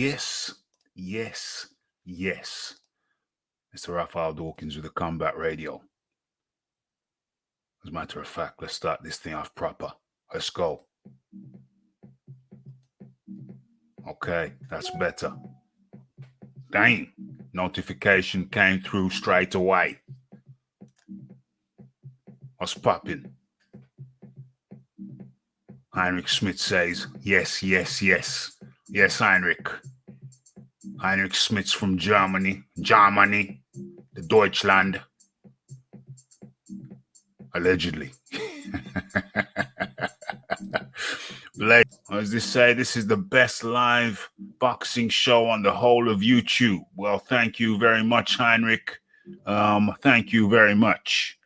Yes, yes, yes. Mr. Raphael Dawkins with the Combat Radio. As a matter of fact, let's start this thing off proper. Let's go. Okay, that's better. Dang, notification came through straight away. What's popping? Heinrich Schmidt says, yes, yes, yes. Yes, Heinrich. Heinrich Schmitz from Germany, the Deutschland. Allegedly. As they say, this is the best live boxing show on the whole of YouTube. Well, thank you very much, Heinrich. Thank you very much.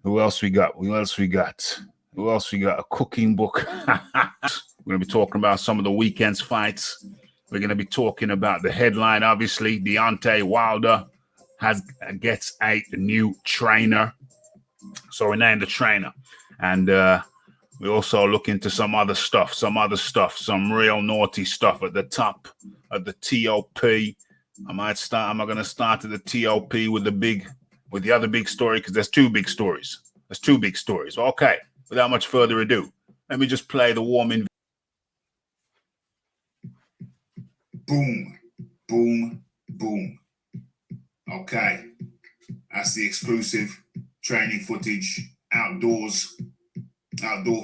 Who else we got? A cooking book. We're going to be talking about some of the weekend's fights. We're going to be talking about the headline, obviously. Deontay Wilder gets a new trainer. So we named the trainer. And we also look into some some real naughty stuff at the top of the TOP. Am I going to start at the TOP with the other big story? Because there's two big stories. Okay, without much further ado, let me just play the warming. Boom, boom, boom. Okay, that's the exclusive training footage, outdoor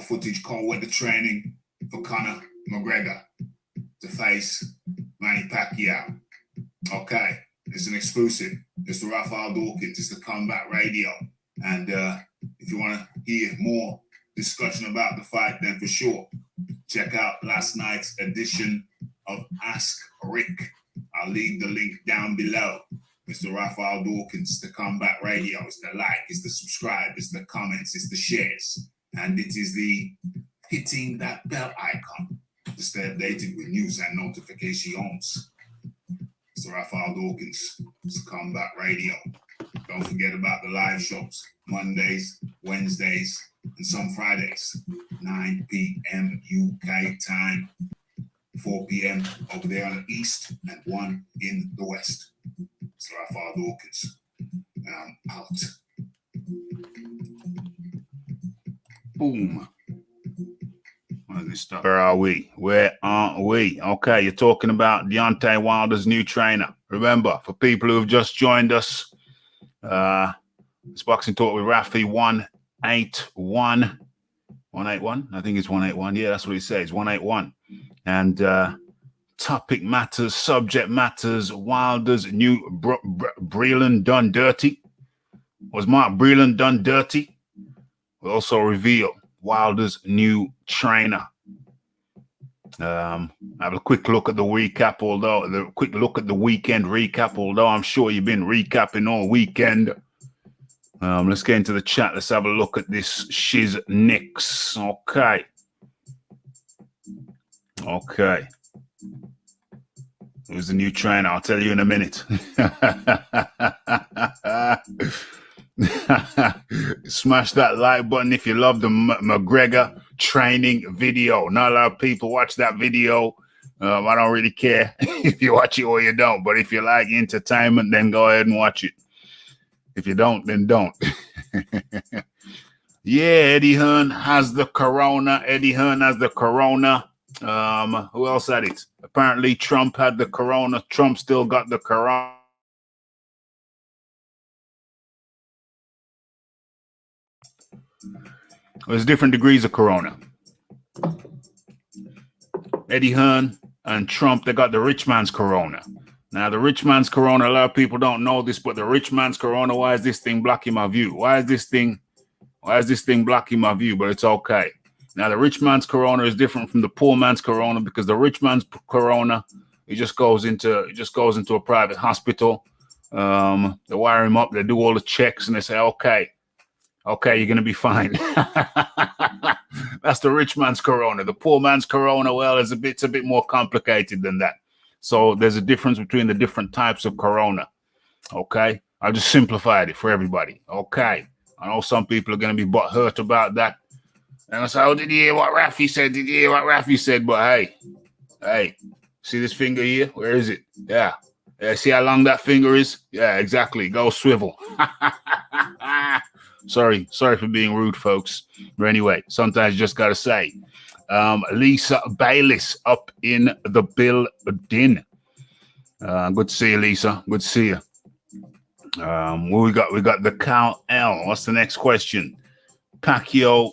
footage. Can't wait the training for Conor McGregor to face Manny Pacquiao. Okay, it's an exclusive. It's the Raphael Dawkins. It's the Combat Radio. And if you want to hear more discussion about the fight, then for sure, check out last night's edition of Ask Rick. I'll leave the link down below. Mr. Raphael Dawkins, the Combat Radio. It's the like, it's the subscribe, it's the comments, it's the shares. And it is the hitting that bell icon to stay updated with news and notifications. Mr. Raphael Dawkins, it's the Combat Radio. Don't forget about the live shows, Mondays, Wednesdays, and some Fridays, 9 p.m. UK time, 4 p.m. over there on the east, and 1 in the west. Mr. Raphael Dawkins, and I'm out. Boom. Where are we? Okay, you're talking about Deontay Wilder's new trainer. Remember, for people who have just joined us, it's Boxing Talk with Rafi 181. 181? I think it's 181. Yeah, that's what he says, 181. And topic matters, subject matters, Wilder's new Breland done dirty. Was Mark Breland done dirty? We'll also reveal Wilder's new trainer. Have a quick look at the recap, the weekend recap, although I'm sure you've been recapping all weekend. Let's get into the chat. Let's have a look at this Shiz Nix. Okay. Who's the new trainer? I'll tell you in a minute. Smash that like button if you love the McGregor training video. Not a lot of people watch that video. I don't really care if you watch it or you don't. But if you like entertainment, then go ahead and watch it. If you don't, then don't. Yeah, Eddie Hearn has the corona. Who else had it? Apparently Trump had the corona. Trump still got the corona. There's different degrees of corona. Eddie Hearn and Trump, they got the rich man's corona. Now, the rich man's corona, a lot of people don't know this, but the rich man's corona, why is this thing blocking my view? Why is this thing blocking my view? But it's okay. Now, the rich man's corona is different from the poor man's corona because the rich man's corona, it just goes into a private hospital. They wire him up, they do all the checks, and they say, okay, you're going to be fine. That's the rich man's corona. The poor man's corona, well, it's a bit more complicated than that. So there's a difference between the different types of corona. Okay. I just simplified it for everybody. Okay. I know some people are going to be butthurt about that. And I say, oh, did you hear what Rafi said? But hey, See this finger here? Where is it? Yeah. See how long that finger is? Yeah, exactly. Go swivel. Sorry for being rude, folks. But anyway, sometimes you just gotta say. Lisa Bayliss up in the building. Good to see you, Lisa. Good to see you. What we got? We got the Cal L. What's the next question? Pacquiao,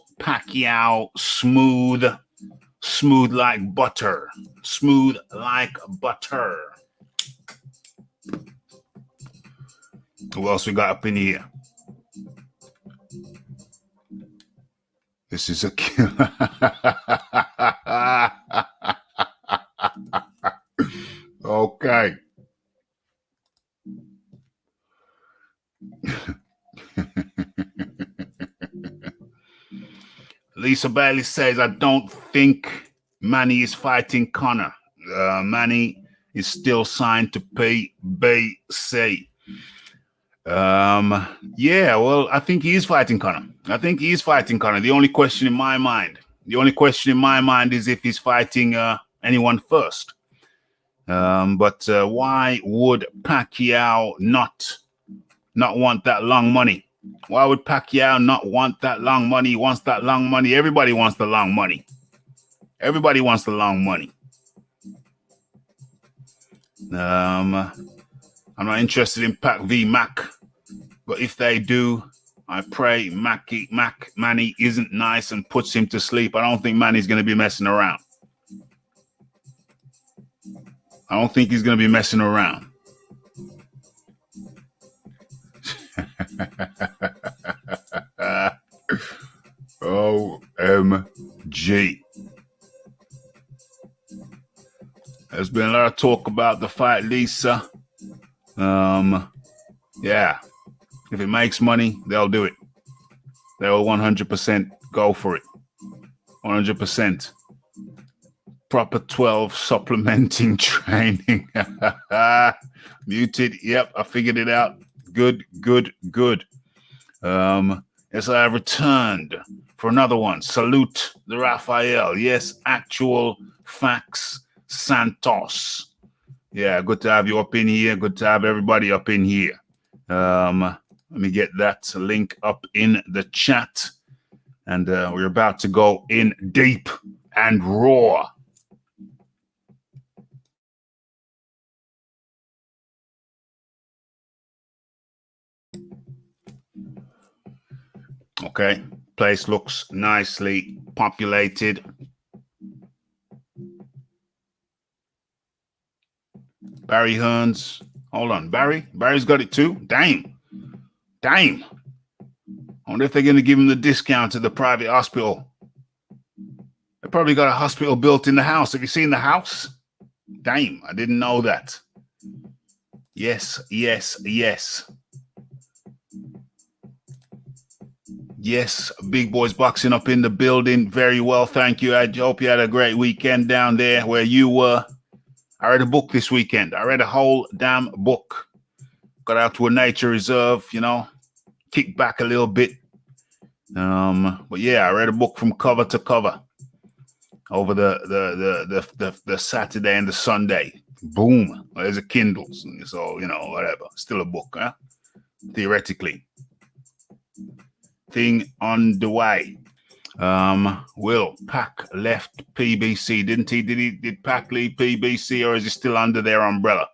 smooth like butter. Smooth like butter. Who else we got up in here? This is a killer. Okay. Lisa Bailey says, I don't think Manny is fighting Conor. Manny is still signed to PBC. Yeah, well, I think he is fighting Conor. The only question in my mind is if he's fighting anyone first. But why would Pacquiao not want that long money? Why would Pacquiao not want that long money? He wants that long money. Everybody wants the long money. I'm not interested in Pac v Mac, but if they do, I pray Manny isn't nice and puts him to sleep. I don't think Manny's going to be messing around. I don't think he's going to be messing around. OMG. There's been a lot of talk about the fight, Lisa. Yeah. If it makes money, they'll do it. They'll 100% go for it. 100%. Proper 12 supplementing training. Muted. Yep, I figured it out. Good. Yes, I have returned for another one. Salute the Raphael. Yes, actual facts, Santos. Yeah, good to have you up in here. Good to have everybody up in here. Let me get that link up in the chat. And we're about to go in deep and raw. Okay, place looks nicely populated. Barry Hearns. Hold on, Barry's got it too? Damn. I wonder if they're going to give him the discount to the private hospital. They probably got a hospital built in the house. Have you seen the house? Damn, I didn't know that. Yes. Yes, Big Boys Boxing up in the building. Very well, thank you. I hope you had a great weekend down there where you were. I read a book this weekend. I read a whole damn book. Got out to a nature reserve, kicked back a little bit. But yeah, I read a book from cover to cover over the Saturday and the Sunday. Boom. Well, there's a Kindle, so whatever. Still a book, huh? Theoretically. Thing on the way. Will Pac left PBC, didn't he? Did Pac leave PBC, or is he still under their umbrella?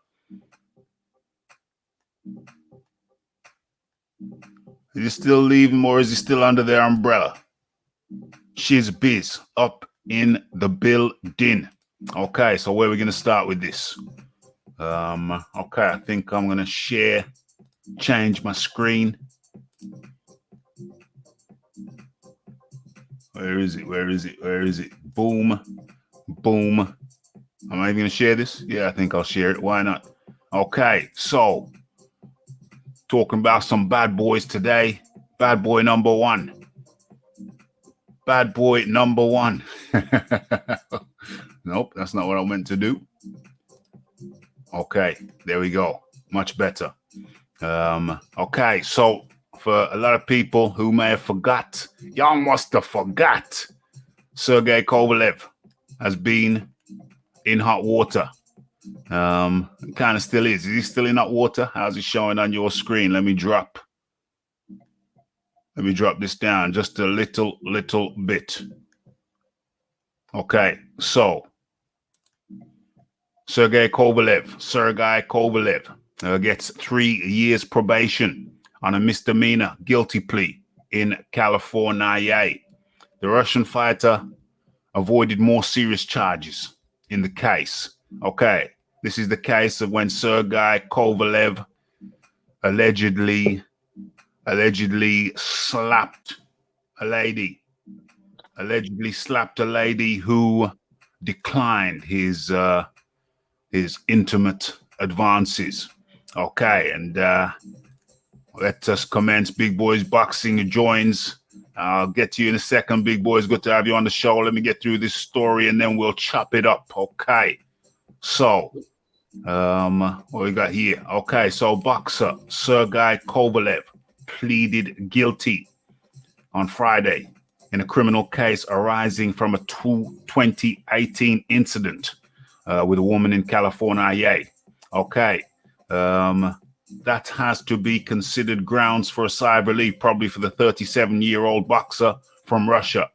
Is he still leaving, or is he still under their umbrella? Shiz Biz up in the building. Okay, so where are we going to start with this? Okay, I think I'm going to change my screen. Where is it? Boom. Am I even going to share this? Yeah, I think I'll share it. Why not? Okay, so talking about some bad boys today. Bad boy number one. Nope, that's not what I meant to do. Okay, there we go. Much better. Okay, so for a lot of people who may have forgot, y'all must have forgot, Sergey Kovalev has been in hot water. Kind of still is. Is he still in that water? How's it showing on your screen? Let me drop this down just a little bit. Okay, so Sergei Kovalev gets 3 years probation on a misdemeanor guilty plea in California. The Russian fighter avoided more serious charges in the case. Okay, this is the case of when Sergei Kovalev allegedly slapped a lady who declined his intimate advances. Okay, and let us commence. Big Boys Boxing joins. I'll get to you in a second, Big Boys. Good to have you on the show. Let me get through this story and then we'll chop it up. Okay, so what we got here? Okay, so boxer Sergei Kovalev pleaded guilty on Friday in a criminal case arising from a 2018 incident with a woman in California. Okay, that has to be considered grounds for a sigh of relief, probably for the 37-year-old boxer from Russia.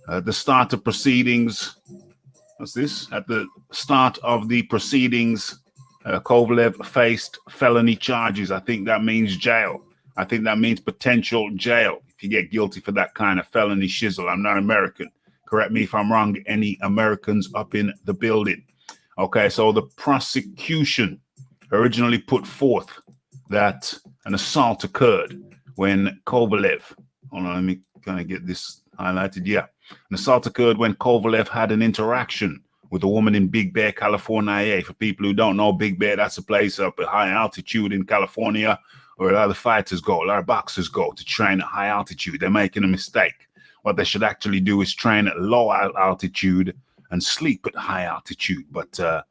The start of proceedings. What's this? At the start of the proceedings, Kovalev faced felony charges. I think that means jail. I think that means potential jail if you get guilty for that kind of felony shizzle. I'm not American. Correct me if I'm wrong. Any Americans up in the building? Okay, so the prosecution originally put forth that an assault occurred when Kovalev, hold on, let me kind of get this highlighted. Yeah, an assault occurred when Kovalev had an interaction with a woman in Big Bear, California. For people who don't know, Big Bear, that's a place up at high altitude in California where a lot of fighters go, a lot of boxers go to train at high altitude. They're making a mistake. What they should actually do is train at low altitude and sleep at high altitude. But I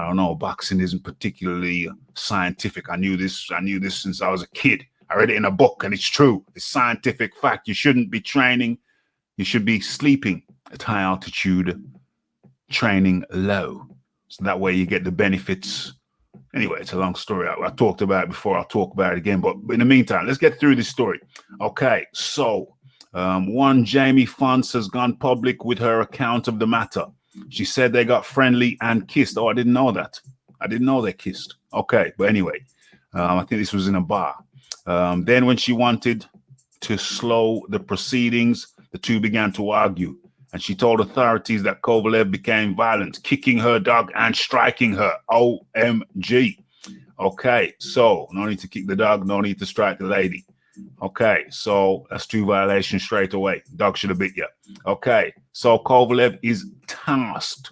don't know, boxing isn't particularly scientific. I knew this since I was a kid. I read it in a book and it's true. It's scientific fact. You shouldn't be training. You should be sleeping at high altitude, training low. So that way you get the benefits. Anyway, it's a long story. I talked about it before. I'll talk about it again. But in the meantime, let's get through this story. Okay, so one Jamie Fonts has gone public with her account of the matter. She said they got friendly and kissed. Oh, I didn't know that. I didn't know they kissed. Okay, but anyway, I think this was in a bar. Then when she wanted to slow the proceedings, the two began to argue. And she told authorities that Kovalev became violent, kicking her dog and striking her. OMG. Okay, so no need to kick the dog, no need to strike the lady. Okay, so that's 2 violations straight away. Dog should have bit you. Okay, so Kovalev is tasked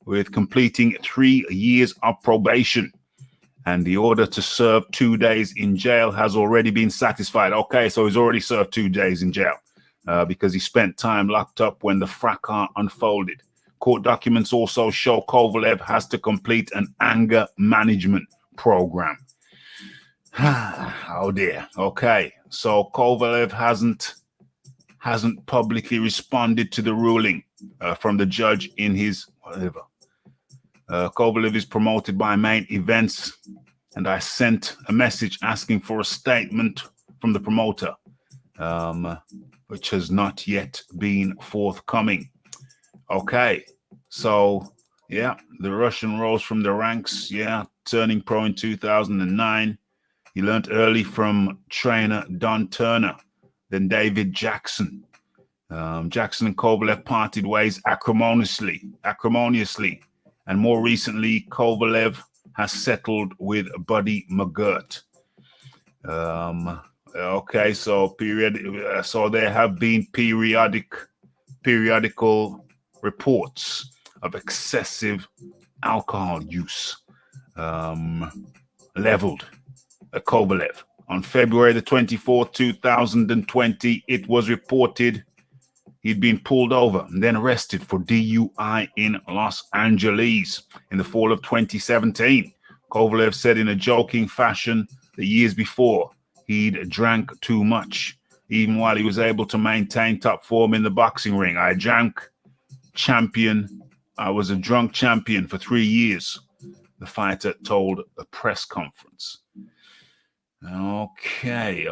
with completing 3 years of probation. And the order to serve 2 days in jail has already been satisfied. Okay, so he's already served 2 days in jail because he spent time locked up when the fracas unfolded. Court documents also show Kovalev has to complete an anger management program. Oh dear. Okay, so Kovalev hasn't publicly responded to the ruling from the judge in his whatever. Kovalev is promoted by Main Events, and I sent a message asking for a statement from the promoter, which has not yet been forthcoming. Okay, so yeah, the Russian rose from the ranks. Yeah, turning pro in 2009. He learned early from trainer Don Turner, then David Jackson. Jackson and Kovalev parted ways acrimoniously, and more recently, Kovalev has settled with Buddy McGirt. Okay, so so there have been periodical reports of excessive alcohol use leveled at Kovalev. On February the 24th, 2020, it was reported he'd been pulled over and then arrested for DUI in Los Angeles in the fall of 2017. Kovalev said in a joking fashion that years before he'd drank too much, even while he was able to maintain top form in the boxing ring. I was a drunk champion for 3 years. the fighter told a press conference. Okay.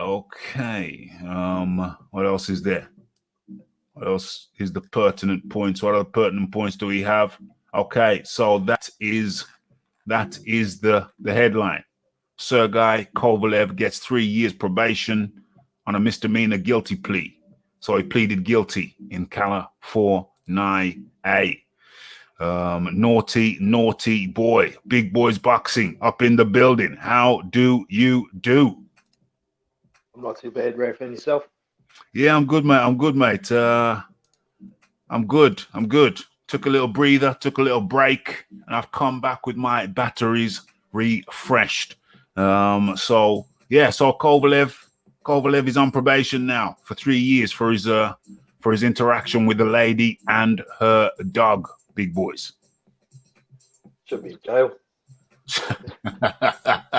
What else is there? What else is the pertinent points? What other pertinent points do we have? Okay, so that is the headline. Sergei Kovalev gets 3 years probation on a misdemeanor guilty plea. So he pleaded guilty in California. Naughty boy. Big Boys Boxing up in the building. How do you do? I'm not too bad, Ralph. And yourself? Yeah, I'm good, mate. I'm good. Took a little breather, took a little break, and I've come back with my batteries refreshed. So Kovalev is on probation now for 3 years for his interaction with the lady and her dog. Big Boys. Should be in jail.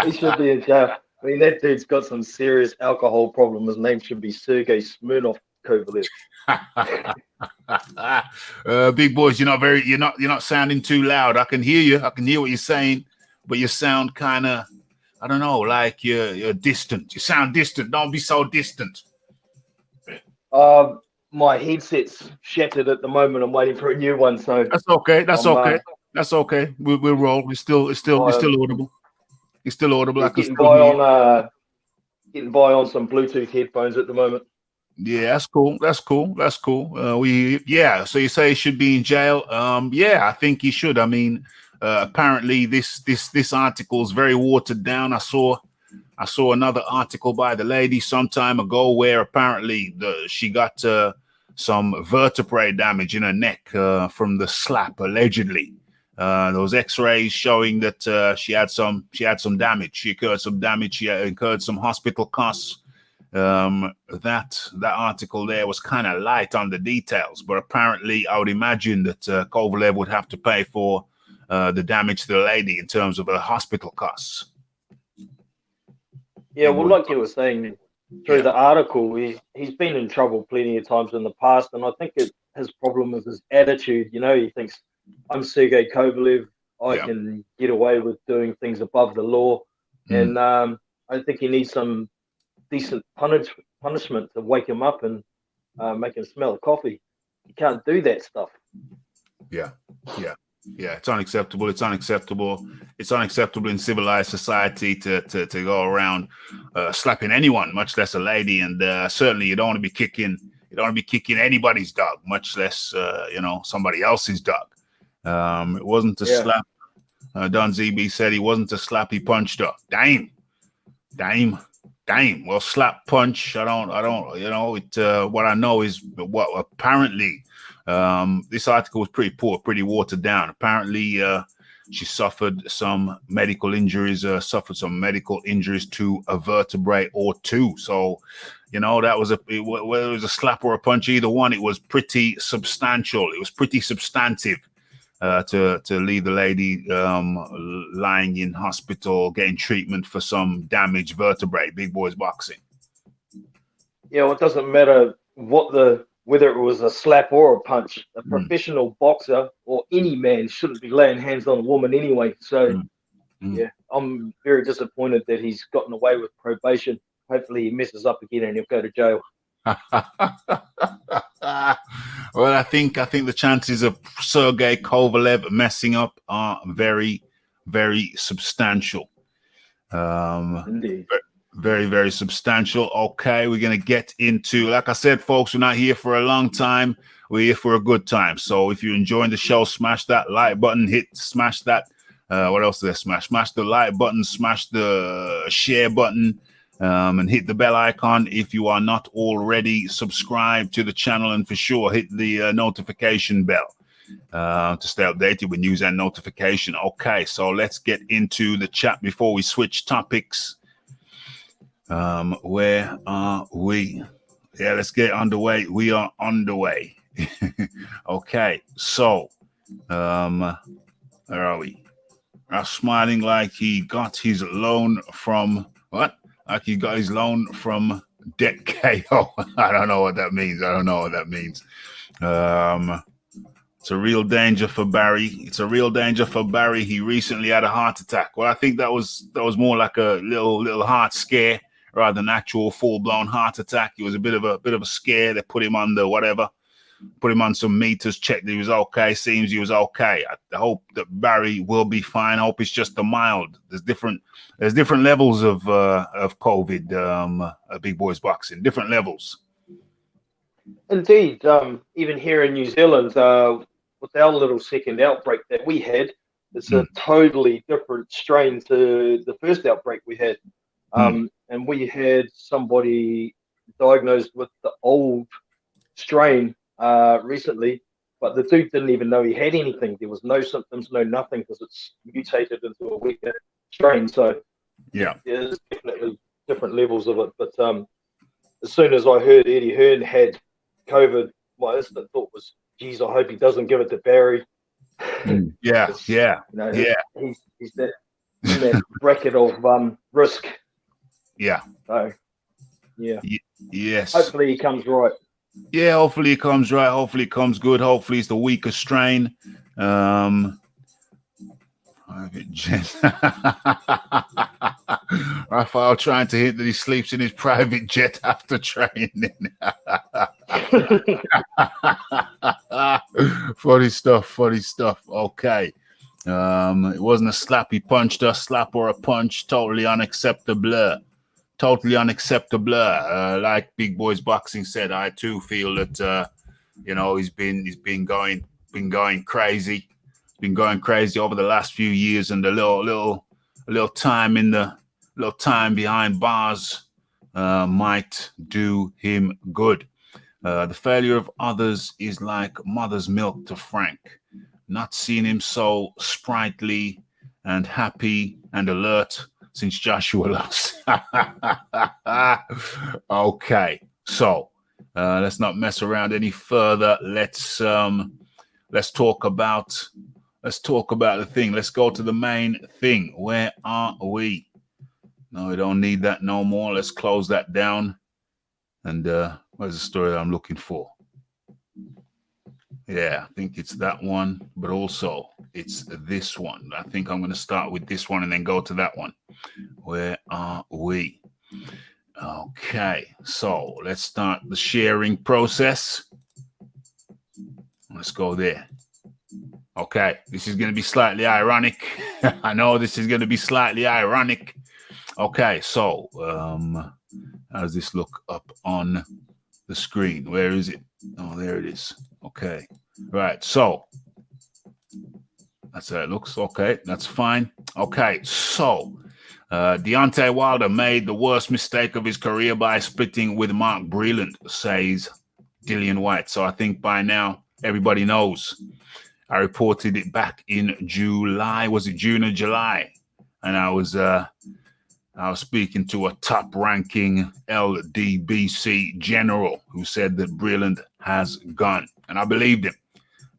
He should be in jail. I mean, that dude's got some serious alcohol problem. His name should be Sergei Smirnov Kovalev. Big Boys, you're not sounding too loud. I can hear you. I can hear what you're saying, but you sound kind of, I don't know, like you're distant. You sound distant. Don't be so distant. My headset's shattered at the moment. I'm waiting for a new one. So that's okay. That's okay. We'll roll. It's still audible. It's still audible. I can getting still hear. Getting by on some Bluetooth headphones at the moment. Yeah, that's cool. So you say he should be in jail? Yeah, I think he should. I mean, apparently this article is very watered down. I saw another article by the lady some time ago where apparently she got some vertebrae damage in her neck from the slap, allegedly. Those X-rays showing that she had some damage. She incurred some damage. She incurred some hospital costs. That article there was kind of light on the details, but apparently I would imagine that Kovalev would have to pay for the damage to the lady in terms of her hospital costs. Yeah, well, like you were saying through the article, he's been in trouble plenty of times in the past, and I think his problem is his attitude. He thinks, I'm Sergei Kovalev, I can get away with doing things above the law, and I think he needs some decent punishment to wake him up and make him smell of coffee. You can't do that stuff. Yeah. It's unacceptable. It's unacceptable in civilized society to go around slapping anyone, much less a lady. And certainly you don't want to be kicking anybody's dog, much less somebody else's dog. It wasn't a slap. Don ZB said he wasn't a slap. He punched her. Damn. Well, slap punch. I don't. What I know is what apparently. This article was pretty poor, pretty watered down. Apparently, she suffered some medical injuries. To a vertebrae or two. So, that was whether it was a slap or a punch, either one, it was pretty substantial. It was pretty substantive. To leave the lady lying in hospital, getting treatment for some damaged vertebrae. Big Boys Boxing. Yeah, well, it doesn't matter whether it was a slap or a punch. A professional boxer or any man shouldn't be laying hands on a woman anyway. So, yeah, I'm very disappointed that he's gotten away with probation. Hopefully, he messes up again and he'll go to jail. Well, I think the chances of Sergei Kovalev messing up are very, very substantial. Indeed. Very, very substantial. Okay, we're going to get into, like I said, folks, we're not here for a long time. We're here for a good time. So if you're enjoying the show, smash that like button, smash that. What else did I smash? Smash the like button, smash the share button, and hit the bell icon if you are not already subscribed to the channel. And for sure, hit the notification bell to stay updated with news and notification. Okay, so let's get into the chat before we switch topics. Where are we? Yeah, let's get underway. We are underway. Okay, so where are we? I'm smiling like he got his loan from what? Like he got his loan from Debt KO. I don't know what that means. It's a real danger for Barry. It's a real danger for Barry. He recently had a heart attack. Well, I think that was more like a little heart scare rather than actual full-blown heart attack. It was a bit of a scare. They put him on put him on some meters, checked that he was okay. Seems he was okay. I hope that Barry will be fine. I hope it's just a mild. There's different levels of COVID. Big boys boxing, different levels. Indeed, even here in New Zealand, with our little second outbreak that we had, it's a totally different strain to the first outbreak we had. And we had somebody diagnosed with the old strain recently, but the dude didn't even know he had anything. There was no symptoms, no nothing, because it's mutated into a weaker strain. So yeah, there's definitely different levels of it. But as soon as I heard Eddie Hearn had COVID, my instant thought was, geez, I hope he doesn't give it to Barry. Yeah. He's that in that bracket of risk. Yeah. So yeah. Yes. Hopefully he comes right. Yeah, hopefully he comes right. Hopefully it comes good. Hopefully it's the weaker strain. Private jet. Raphael trying to hint that he sleeps in his private jet after training. Funny stuff. Okay. It wasn't a slap. He punched us. Slap or a punch. Totally unacceptable. Like Big Boys Boxing said, I too feel that he's been going crazy. Been going crazy over the last few years, and a little time behind bars might do him good. The failure of others is like mother's milk to Frank. Not seen him so sprightly and happy and alert since Joshua lost. Okay, so let's not mess around any further. Let's talk about the thing. Let's go to the main thing. Where are we? No, we don't need that no more. Let's close that down. And where's the story that I'm looking for? Yeah, I think it's that one, but also it's this one. I think I'm going to start with this one and then go to that one. Where are we? Okay, so let's start the sharing process. Let's go there. Okay, this is going to be slightly ironic. I know this is going to be slightly ironic. Okay, so how does this look up on the screen? Where is it? Oh, there it is. Okay, right. So that's how it looks. Okay, that's fine. Okay, so Deontay Wilder made the worst mistake of his career by splitting with Mark Breland, says Dillian White. So I think by now everybody knows. I reported it back in July. Was it June or July? And I was speaking to a top-ranking LDBC general who said that Breland has gone, and I believed him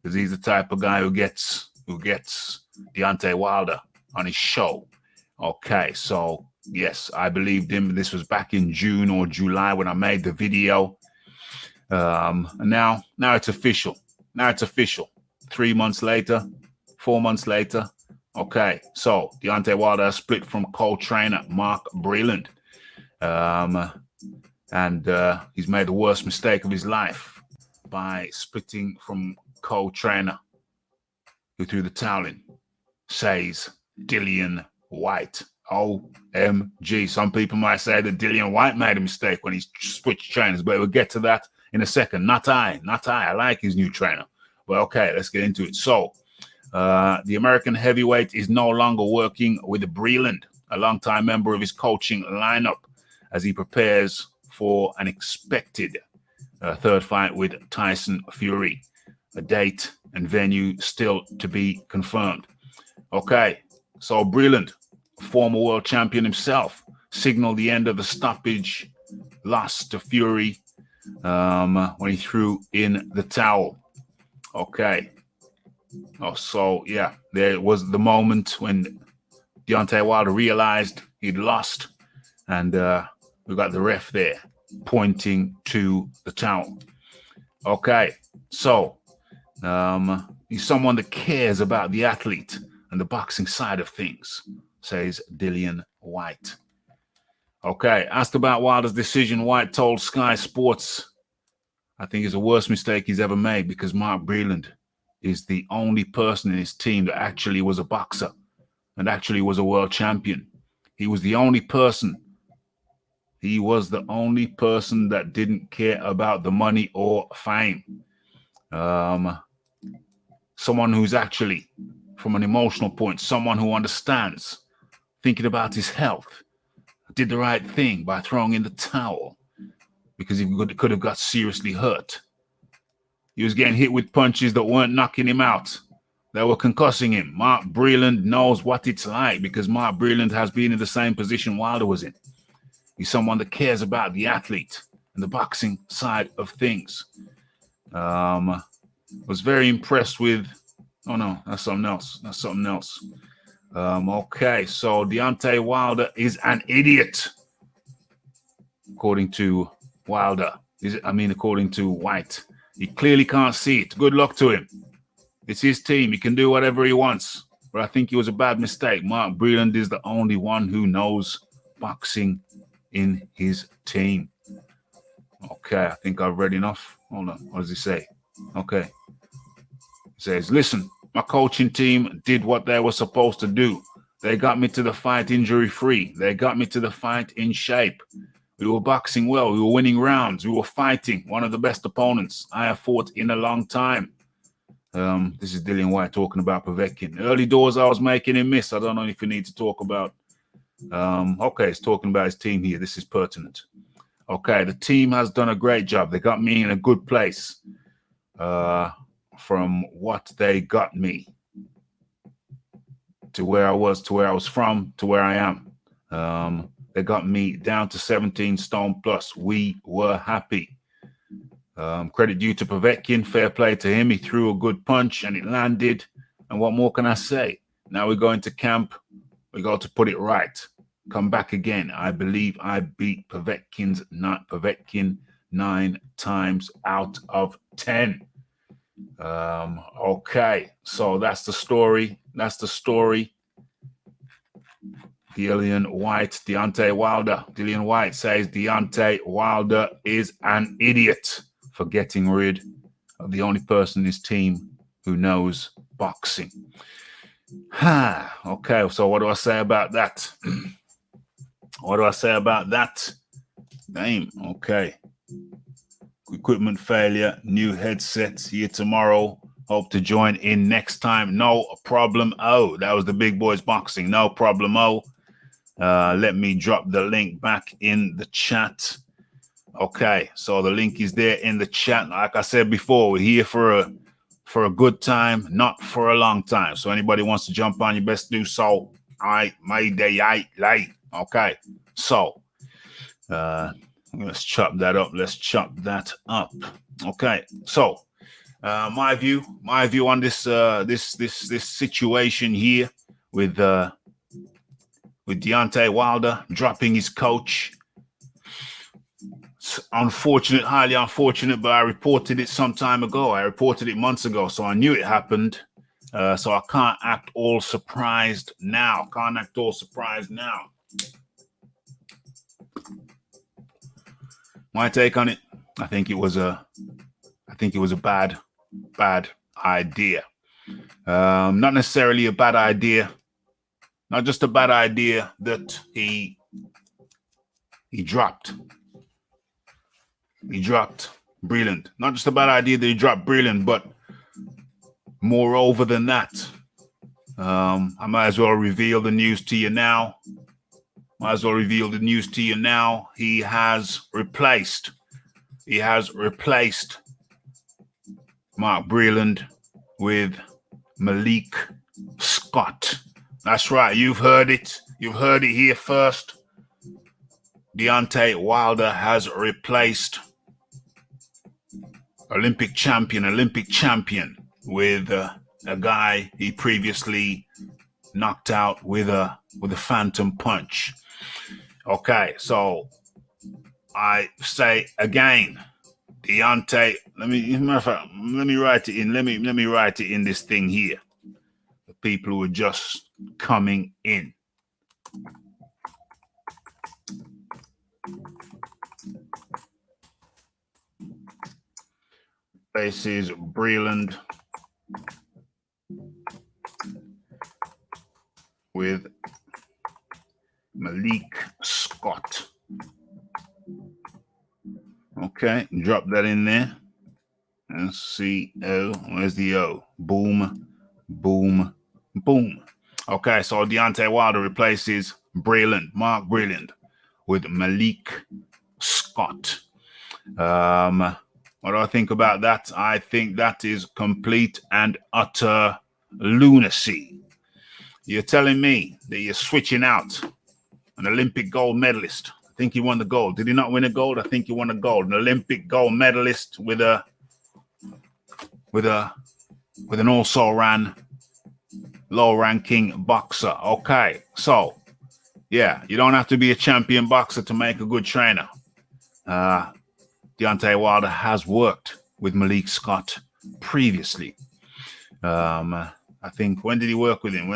because he's the type of guy who gets Deontay Wilder on his show. Okay, so yes, I believed him. This was back in June or July when I made the video. And now it's official. 3 months later, 4 months later. Okay, so Deontay Wilder split from co-trainer Mark Breland. And he's made the worst mistake of his life by splitting from co-trainer who threw the towel in, says Dillian White. OMG. Some people might say that Dillian White made a mistake when he switched trainers, but we'll get to that in a second. Not I. I like his new trainer. But okay, let's get into it. So, the American heavyweight is no longer working with Breland, a longtime member of his coaching lineup, as he prepares for an expected third fight with Tyson Fury. A date and venue still to be confirmed. Okay, so Breland, former world champion himself, signaled the end of the stoppage loss to Fury when he threw in the towel. Okay. Oh, so yeah, there was the moment when Deontay Wilder realized he'd lost, and we got the ref there pointing to the towel. Okay, so He's someone that cares about the athlete and the boxing side of things, says Dillian White. Okay, asked about Wilder's decision, White told Sky Sports, I think it's the worst mistake he's ever made because Mark Breland is the only person in his team that actually was a boxer and actually was a world champion. He was the only person. He was the only person that didn't care about the money or fame. Someone who's actually, from an emotional point, someone who understands, thinking about his health, did the right thing by throwing in the towel because he could have got seriously hurt. He was getting hit with punches that weren't knocking him out. They were concussing him. Mark Breland knows what it's like because Mark Breland has been in the same position Wilder was in. He's someone that cares about the athlete and the boxing side of things. Was very impressed with... Oh, no, that's something else. That's something else. Okay, so Deontay Wilder is an idiot, according to Wilder. According to White. He clearly can't see it. Good luck to him. It's his team. He can do whatever he wants. But I think it was a bad mistake. Mark Breland is the only one who knows boxing in his team. Okay, I think I've read enough. Hold on. What does he say? Okay. He says, listen, my coaching team did what they were supposed to do. They got me to the fight injury-free. They got me to the fight in shape. We were boxing well. We were winning rounds. We were fighting one of the best opponents I have fought in a long time. This is Dillian White talking about Povetkin. Early doors, I was making him miss. I don't know if you need to talk about... okay, he's talking about his team here. This is pertinent. Okay, the team has done a great job. They got me in a good place from what they got me to where I was from, to where I am. They got me down to 17 stone plus. We were happy. Credit due to Povetkin. Fair play to him. He threw a good punch and it landed. And what more can I say? Now we go into camp. We got to put it right. Come back again. I believe I beat Povetkin 9 times out of 10. Okay, so that's the story. Dillian White, Deontay Wilder. Dillian White says Deontay Wilder is an idiot for getting rid of the only person in his team who knows boxing. Okay, so what do I say about that? Name, okay. Equipment failure, new headsets here tomorrow. Hope to join in next time. No problem. Oh, that was the Big Boys Boxing. No problem. Oh, let me drop the link back in the chat. Okay, so the link is there in the chat. Like I said before, we're here for a good time, not for a long time. So anybody wants to jump on, you best do so. All right, my day, late. Okay, so let's chop that up. Okay, so my view on this situation here with Deontay Wilder dropping his coach. It's unfortunate, highly unfortunate, but I reported it some time ago. I reported it months ago, so I knew it happened. So I can't act all surprised now. My take on it, I think it was a bad idea. Not necessarily a bad idea. Not just a bad idea that he dropped. He dropped Breland. Not just a bad idea that he dropped Breland, but moreover than that, I might as well reveal the news to you now. He has replaced Mark Breland with Malik Scott. That's right. You've heard it. You've heard it here first. Deontay Wilder has replaced Olympic champion with a guy he previously knocked out with a phantom punch. Okay, so I say again, Deontay, let me write it in. Let me write it in this thing here. The people who are just coming in. This is Breland with Malik Scott. Okay, drop that in there. S-C-O. Where's the O? Boom, boom, boom. Okay, so Deontay Wilder replaces Mark Breland, with Malik Scott. What do I think about that? I think that is complete and utter lunacy. You're telling me that you're switching out an Olympic gold medalist. I think he won the gold. Did he not win a gold? I think he won a gold. An Olympic gold medalist with an also-ran low-ranking boxer. Okay, so yeah, you don't have to be a champion boxer to make a good trainer. Deontay Wilder has worked with Malik Scott previously. I think, when did he work with him?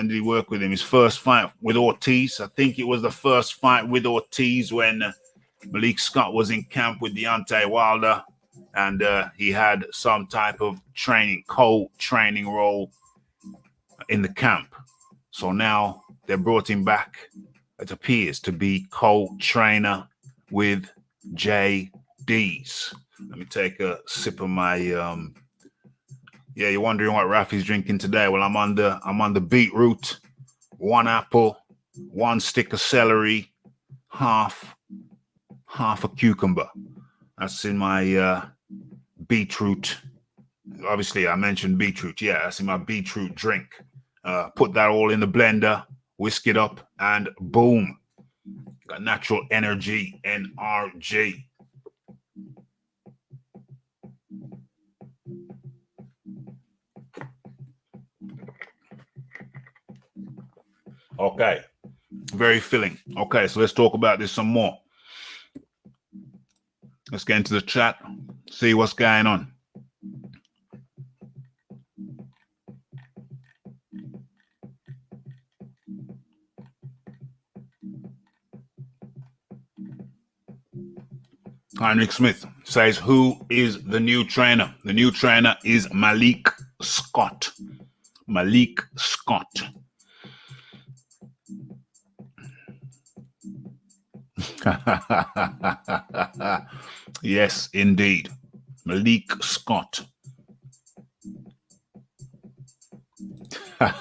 His first fight with Ortiz. I think it was the first fight with Ortiz when Malik Scott was in camp with Deontay Wilder, and he had some type of co-training role in the camp. So now they brought him back, it appears, to be co-trainer with JD's. Let me take a sip of my yeah, you're wondering what Rafi's drinking today. Well, I'm on the beetroot, 1 apple, 1 stick of celery, half a cucumber. That's in my beetroot. Obviously, I mentioned beetroot. Yeah, that's in my beetroot drink. Put that all in the blender, whisk it up, and boom. Got natural energy, NRG. Okay, very filling. Okay, so let's talk about this some more. Let's get into the chat, see what's going on. Heinrich Smith says, who is the new trainer? The new trainer is Malik Scott. Malik Scott. Yes, indeed. Malik Scott. Don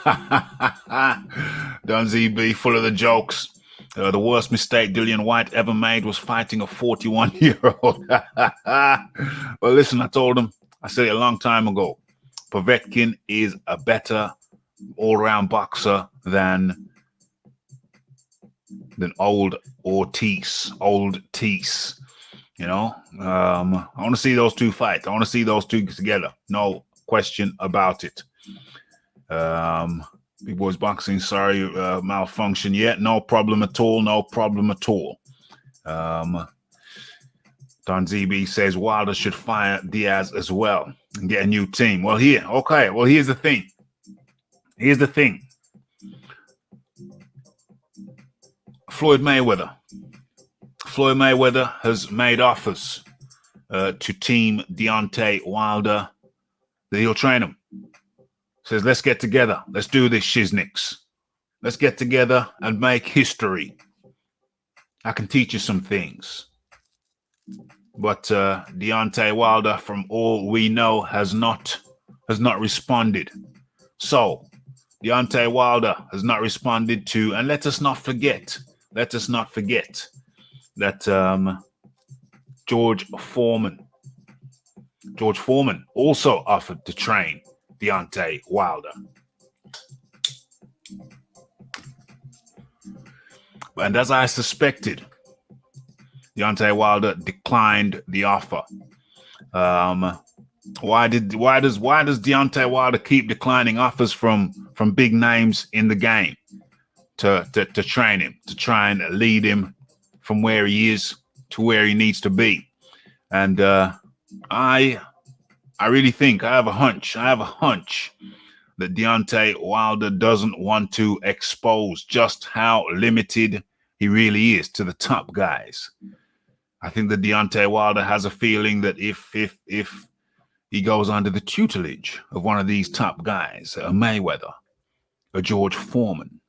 ZB, full of the jokes. The worst mistake Dillian White ever made was fighting a 41-year-old. Well, listen, I told him, I said it a long time ago, Povetkin is a better all-round boxer than old Ortiz, old Teese. You know, I want to see those two fight. I want to see those two together. No question about it. Big Boys Boxing, sorry, malfunction. Yeah, no problem at all. No problem at all. Don ZB says Wilder should fire Diaz as well and get a new team. Well, here's the thing. Here's the thing. Floyd Mayweather has made offers to team Deontay Wilder that he'll train him. Says, let's get together. Let's do this, Shizniks. Let's get together and make history. I can teach you some things. But Deontay Wilder, from all we know, has not responded. So Deontay Wilder has not responded to, and let us not forget that George Foreman also offered to train Deontay Wilder. And as I suspected, Deontay Wilder declined the offer. Why does Deontay Wilder keep declining offers from big names in the game to train him, to try and lead him from where he is to where he needs to be? And I really think I have a hunch. I have a hunch that Deontay Wilder doesn't want to expose just how limited he really is to the top guys. I think that Deontay Wilder has a feeling that if he goes under the tutelage of one of these top guys, a Mayweather, a George Foreman,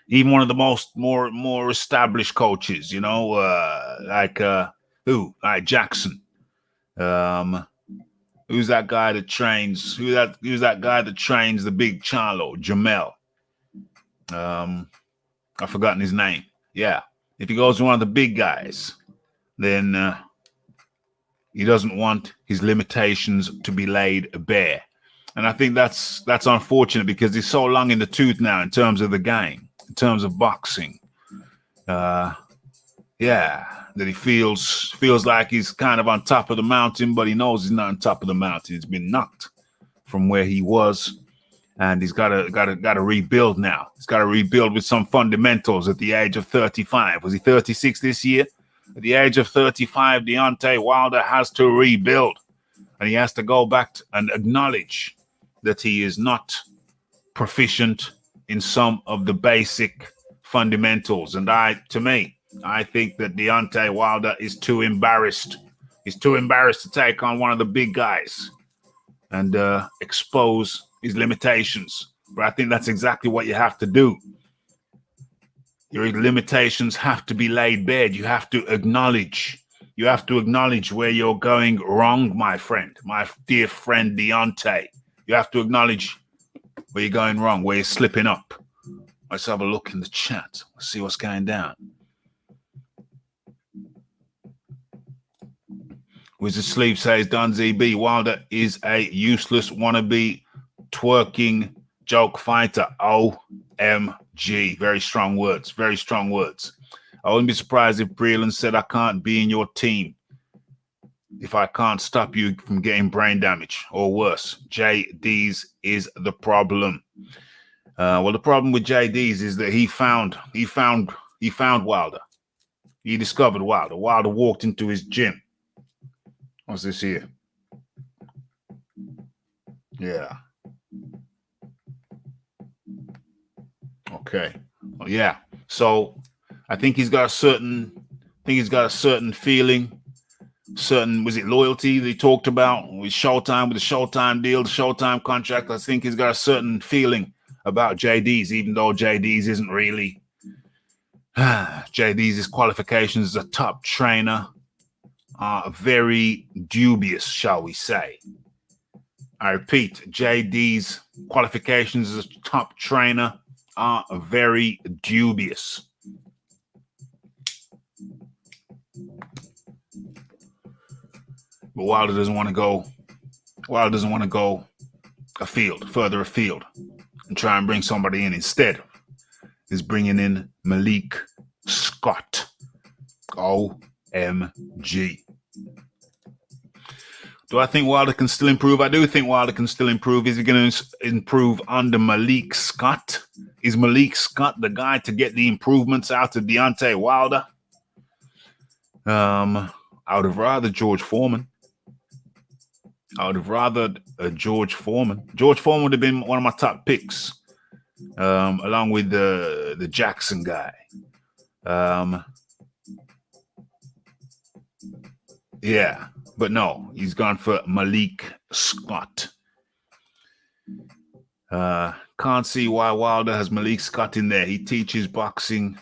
even one of the more established coaches, like Jackson. Who's that guy that trains? Who's that guy that trains the big Charlo, Jamel? I've forgotten his name. Yeah, if he goes to one of the big guys, then he doesn't want his limitations to be laid bare. And I think that's unfortunate because he's so long in the tooth now in terms of the game, in terms of boxing. That he feels like he's kind of on top of the mountain, but he knows he's not on top of the mountain. He's been knocked from where he was, and he's got to rebuild now. He's got to rebuild with some fundamentals at the age of 35. Was he 36 this year? At the age of 35, Deontay Wilder has to rebuild, and he has to go back and acknowledge that he is not proficient in some of the basic fundamentals. And I think that Deontay Wilder is too embarrassed. He's too embarrassed to take on one of the big guys and expose his limitations. But I think that's exactly what you have to do. Your limitations have to be laid bare. You have to acknowledge. You have to acknowledge where you're going wrong, my friend, my dear friend Deontay. You have to acknowledge where you're going wrong, where you're slipping up. Let's have a look in the chat. Let's see what's going down. Wizard Sleep says, Don ZB, Wilder is a useless wannabe twerking joke fighter. OMG. Very strong words. Very strong words. I wouldn't be surprised if Breland said, I can't be in your team if I can't stop you from getting brain damage or worse. JD's is the problem. Well, the problem with JD's is that he found Wilder. He discovered Wilder. Wilder walked into his gym. What's this here? Yeah. Okay. Well, yeah. So I think he's got a certain feeling, was it loyalty that he talked about with Showtime, with the Showtime deal, the Showtime contract? I think he's got a certain feeling about JD's, even though JD's isn't really. JD's qualifications as a top trainer are very dubious, shall we say. I repeat, JD's qualifications as a top trainer are very dubious. But Wilder doesn't want to go further afield and try and bring somebody in. Instead, he's bringing in Malik Scott. OMG. Do I think Wilder can still improve? I do think Wilder can still improve. Is he going to improve under Malik Scott? Is Malik Scott the guy to get the improvements out of Deontay Wilder? I would have rather George Foreman. George Foreman. George Foreman would have been one of my top picks, along with the Jackson guy. Yeah, but no, he's gone for Malik Scott. Can't see why Wilder has Malik Scott in there. He teaches boxing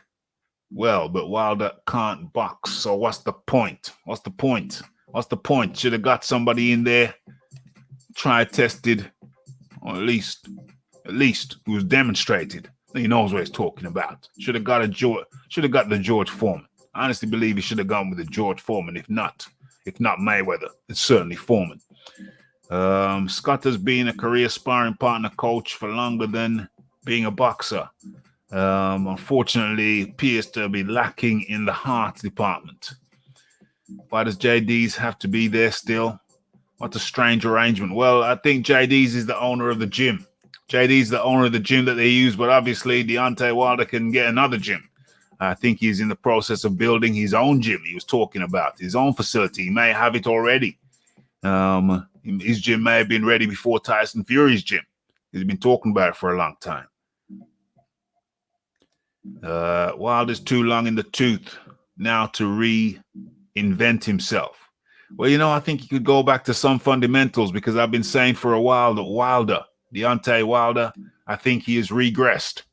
well, but Wilder can't box. So what's the point? Should have got somebody in there, tried, tested, or at least who's demonstrated that he knows what he's talking about. Should have got the George Foreman. I honestly believe he should have gone with the George Foreman. If not Mayweather, it's certainly Foreman. Scott has been a career sparring partner coach for longer than being a boxer. Unfortunately, appears to be lacking in the heart department. Why does JD's have to be there still? What a strange arrangement. Well, I think JD's is the owner of the gym. JD's the owner of the gym that they use, but obviously Deontay Wilder can get another gym. I think he's in the process of building his own gym. He was talking about his own facility. He may have it already. His gym may have been ready before Tyson Fury's gym. He's been talking about it for a long time. Wilder's too long in the tooth now to reinvent himself. Well, I think you could go back to some fundamentals, because I've been saying for a while that Deontay Wilder, I think he has regressed.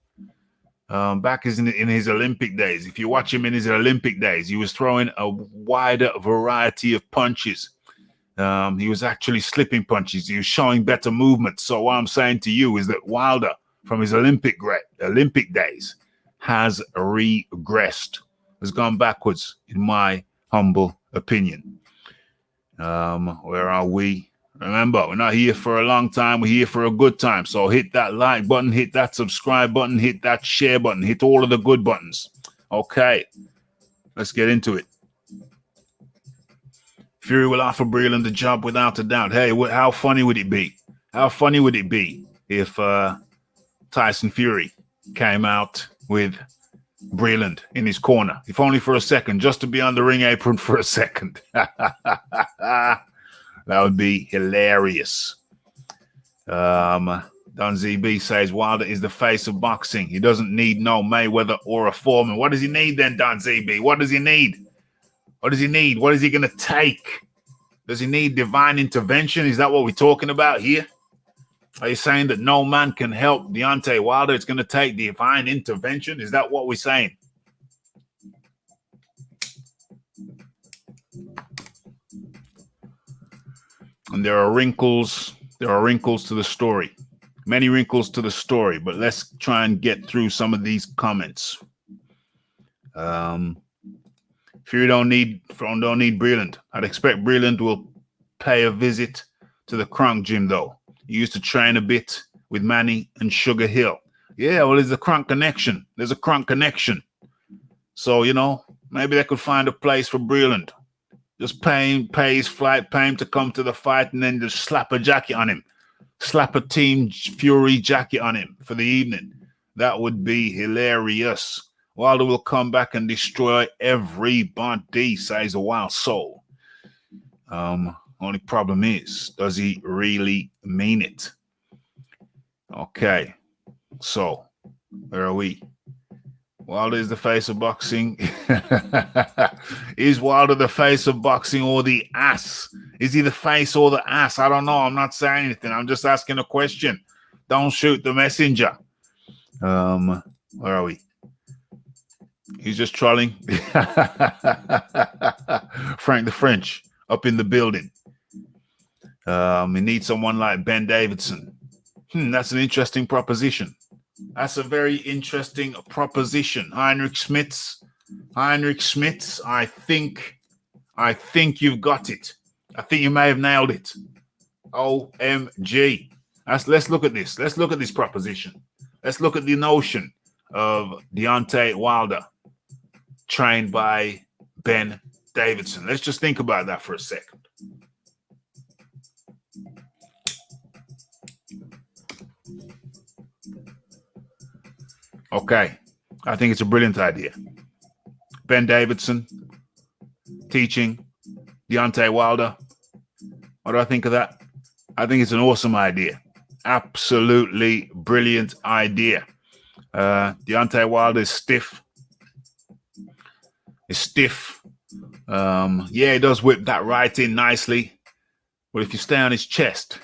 Back in his Olympic days, if you watch him in his Olympic days, he was throwing a wider variety of punches. He was actually slipping punches. He was showing better movement. So what I'm saying to you is that Wilder, from his Olympic days, has regressed, has gone backwards, in my humble opinion. Where are we? Remember, we're not here for a long time. We're here for a good time. So hit that like button, hit that subscribe button, hit that share button, hit all of the good buttons. Okay, let's get into it. Fury will offer Breland the job without a doubt. Hey, how funny would it be? How funny would it be if Tyson Fury came out with Breland in his corner, if only for a second, just to be on the ring apron for a second? That would be hilarious. Don ZB says Wilder is the face of boxing. He doesn't need no Mayweather or a Foreman. What does he need then, Don ZB? What does he need? What does he need? What is he going to take? Does he need divine intervention? Is that what we're talking about here? Are you saying that no man can help Deontay Wilder? It's going to take divine intervention? Is that what we're saying? And there are wrinkles to the story. Many wrinkles to the story, but let's try and get through some of these comments. Fury don't need Breland. I'd expect Breland will pay a visit to the Kronk gym, though. He used to train a bit with Manny and Sugar Hill. Yeah, well, there's a Kronk connection. There's a Kronk connection. So, maybe they could find a place for Breland. Just pay his flight, pay him to come to the fight, and then just slap a jacket on him. Slap a Team Fury jacket on him for the evening. That would be hilarious. Wilder will come back and destroy everybody, says a wild soul. Only problem is, does he really mean it? Okay, so where are we? Wilder is the face of boxing. Is Wilder the face of boxing or the ass? Is he the face or the ass? I don't know. I'm not saying anything. I'm just asking a question. Don't shoot the messenger. Where are we? He's just trolling. Frank the French up in the building. We need someone like Ben Davidson. That's an interesting proposition. That's a very interesting proposition. Heinrich Schmitz, I think you've got it. I think you may have nailed it. OMG. Let's look at this. Let's look at this proposition. Let's look at the notion of Deontay Wilder trained by Ben Davidson. Let's just think about that for a second. Okay, I think it's a brilliant idea. Ben Davidson teaching Deontay Wilder. What do I think of that? I think it's an awesome idea. Absolutely brilliant idea. Deontay Wilder is stiff. Yeah, he does whip that right in nicely. But if you stay on his chest,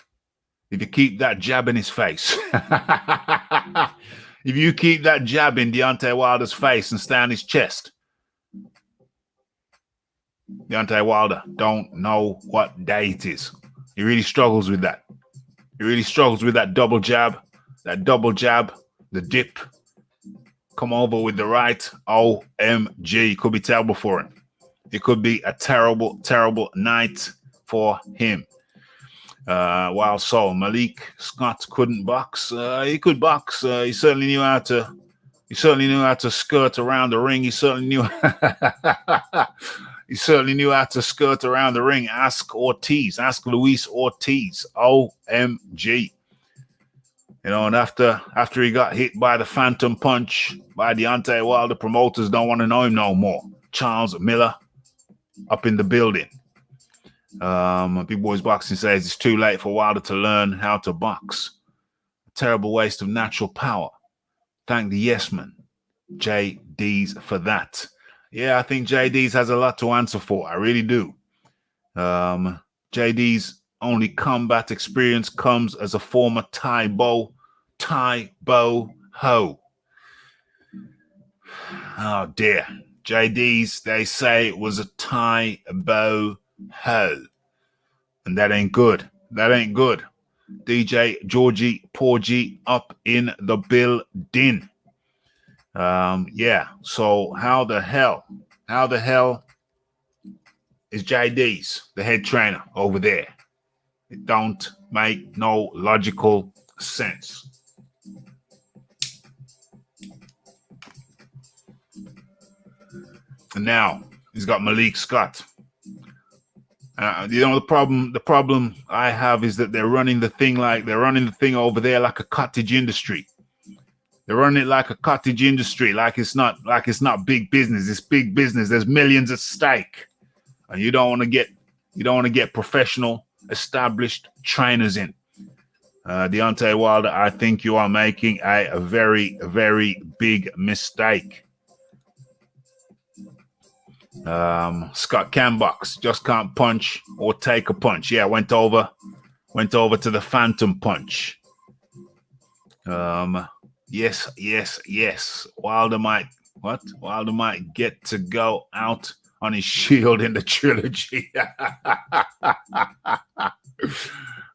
if you keep that jab in his face, if you keep that jab in Deontay Wilder's face and stay on his chest, Deontay Wilder don't know what day it is. He really struggles with that. He really struggles with that double jab, the dip. Come over with the right. OMG. Could be terrible for him. It could be a terrible, terrible night for him. While so Malik Scott couldn't box. He could box. He certainly knew how to skirt around the ring. He certainly knew how to skirt around the ring. Ask Luis Ortiz. OMG. You know, and after he got hit by the phantom punch by Deontay Wilder, promoters don't want to know him no more. Charles Miller up in the building. Big Boys Boxing says it's too late for Wilder to learn how to box. A terrible waste of natural power. Thank the yes man, JD's, for that. Yeah, I think JD's has a lot to answer for. I really do. JD's only combat experience comes as a former Thai Bo Ho. Oh dear. JD's, they say it was a Thai Bo Ho. And that ain't good. That ain't good. DJ Georgie Porgy up in the building. Yeah. So how the hell is JD's, the head trainer over there? It don't make no logical sense. And now he's got Malik Scott. The problem I have is that they're running the thing over there like a cottage industry. They're running it like a cottage industry, like it's not big business. It's big business. There's millions at stake, and you don't want to get professional, established trainers in. Deontay Wilder, I think you are making a very, very big mistake. Scott can box, just can't punch or take a punch. Yeah, went over to the phantom punch. Yes. Wilder might get to go out on his shield in the trilogy.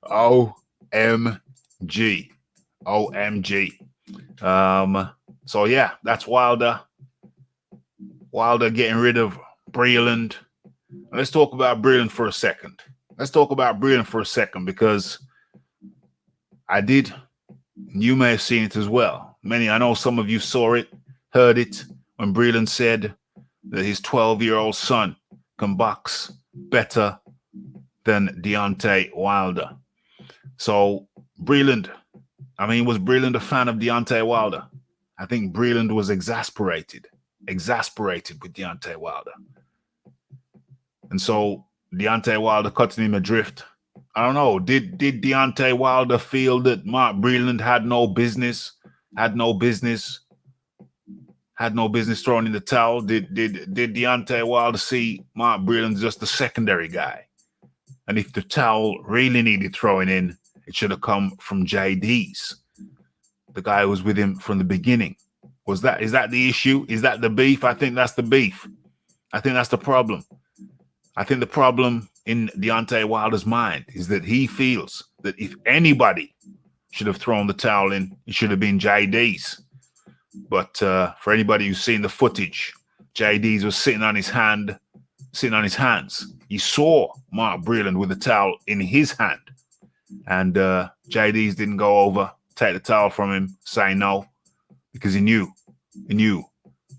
OMG. So yeah, that's Wilder getting rid of Breland. Let's talk about Breland for a second. Because you may have seen it as well. I know some of you saw it, heard it, when Breland said that his 12-year-old son can box better than Deontay Wilder. So Breland, was Breland a fan of Deontay Wilder? I think Breland was exasperated with Deontay Wilder. And so Deontay Wilder cutting him adrift. I don't know. Did Deontay Wilder feel that Mark Breland had no business throwing in the towel? Did Deontay Wilder see Mark Breland just the secondary guy? And if the towel really needed throwing in, it should have come from JD's, the guy who was with him from the beginning. Is that the issue? Is that the beef? I think that's the beef. I think that's the problem. I think the problem in Deontay Wilder's mind is that he feels that if anybody should have thrown the towel in, it should have been JD's. But for anybody who's seen the footage, JD's was sitting on his hands. He saw Mark Breland with the towel in his hand. And JD's didn't go over, take the towel from him, say no, because he knew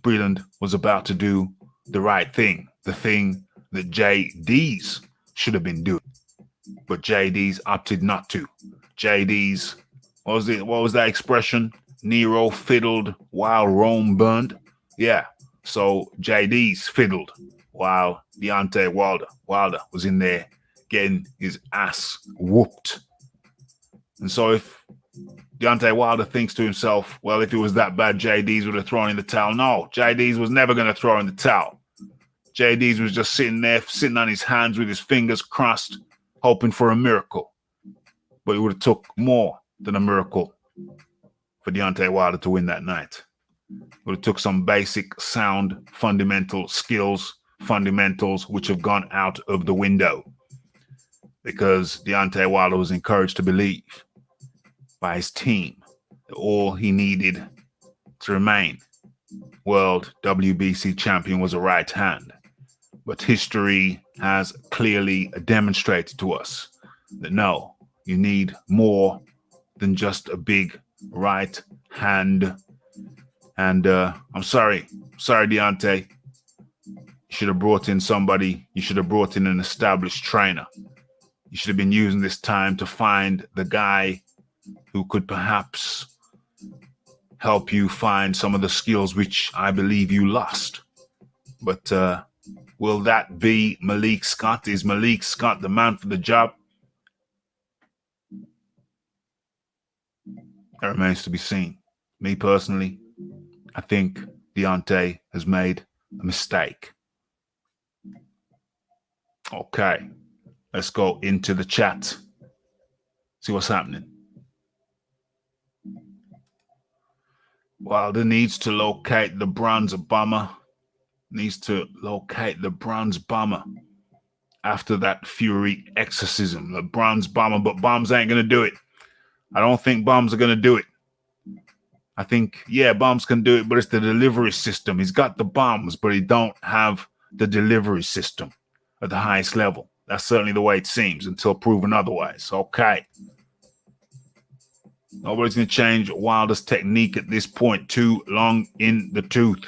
Breland was about to do the right thing, the thing that JD's should have been doing. But JD's opted not to. JD's, what was that expression? Nero fiddled while Rome burned. Yeah. So JD's fiddled while Deontay Wilder was in there getting his ass whooped. And so if Deontay Wilder thinks to himself, well, if it was that bad, JD's would have thrown in the towel. No, JD's was never going to throw in the towel. JD's was just sitting on his hands with his fingers crossed, hoping for a miracle. But it would have took more than a miracle for Deontay Wilder to win that night. It would have took some basic sound, fundamental skills, fundamentals, which have gone out of the window. Because Deontay Wilder was encouraged to believe by his team that all he needed to remain world WBC champion was a right hand. But history has clearly demonstrated to us that no, you need more than just a big right hand. And I'm sorry, Deontay. You should have brought in somebody. You should have brought in an established trainer. You should have been using this time to find the guy who could perhaps help you find some of the skills which I believe you lost. But will that be Malik Scott? Is Malik Scott the man for the job? That remains to be seen. Me personally, I think Deontay has made a mistake. Okay, let's go into the chat. See what's happening. Wilder needs to locate the bronze bomber. Needs to locate the bronze bomber after that Fury exorcism. The bronze bomber, but bombs ain't going to do it. I don't think bombs are going to do it. I think, yeah, bombs can do it, but it's the delivery system. He's got the bombs, but he don't have the delivery system at the highest level. That's certainly the way it seems until proven otherwise. Okay. Nobody's going to change Wilder's technique at this point. Too long in the tooth.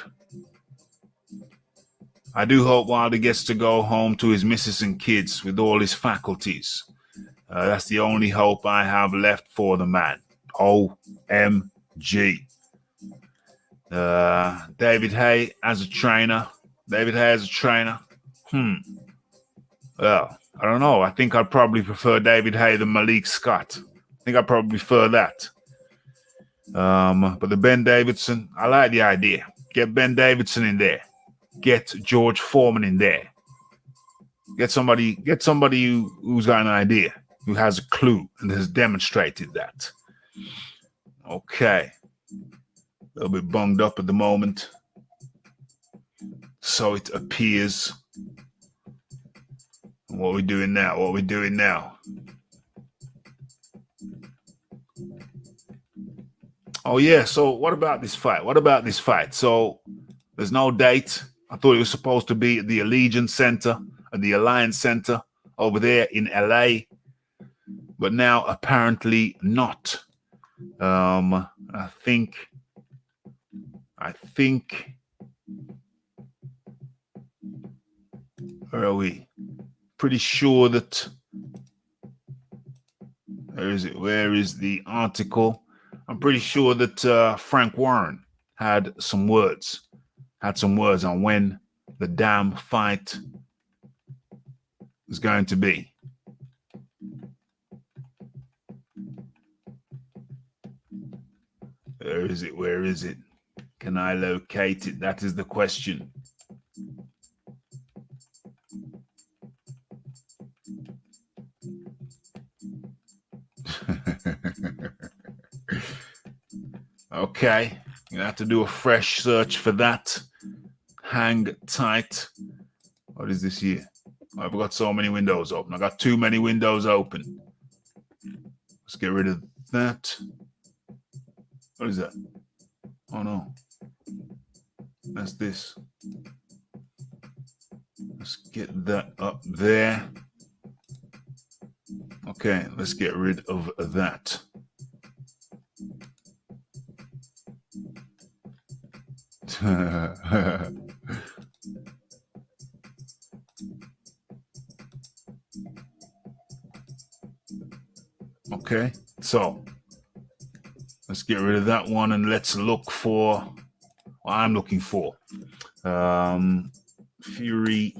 I do hope Wilder gets to go home to his missus and kids with all his faculties. That's the only hope I have left for the man. OMG. David Haye as a trainer. Well, I don't know. I think I'd probably prefer David Haye than Malik Scott. I think I'd probably prefer that. But the Ben Davidson, I like the idea. Get Ben Davidson in there. Get George Foreman in there. Get somebody who's got an idea, who has a clue and has demonstrated that. Okay. A little bit bunged up at the moment. So it appears. What are we doing now? Oh, yeah. So what about this fight? So there's no date. I thought it was supposed to be at the Alliance Center over there in LA. But now apparently not. I think where are we? Pretty sure that where is the article? I'm pretty sure that Frank Warren had some words on when the damn fight is going to be. Where is it? Can I locate it? That is the question. Okay, you have to do a fresh search for that. Hang tight. What is this here? I've got so many windows open. I got too many windows open. Let's get rid of that. What is that? Oh no. That's this. Let's get that up there. Okay, let's get rid of that. Okay, so let's get rid of that one and let's look for what I'm looking for. Fury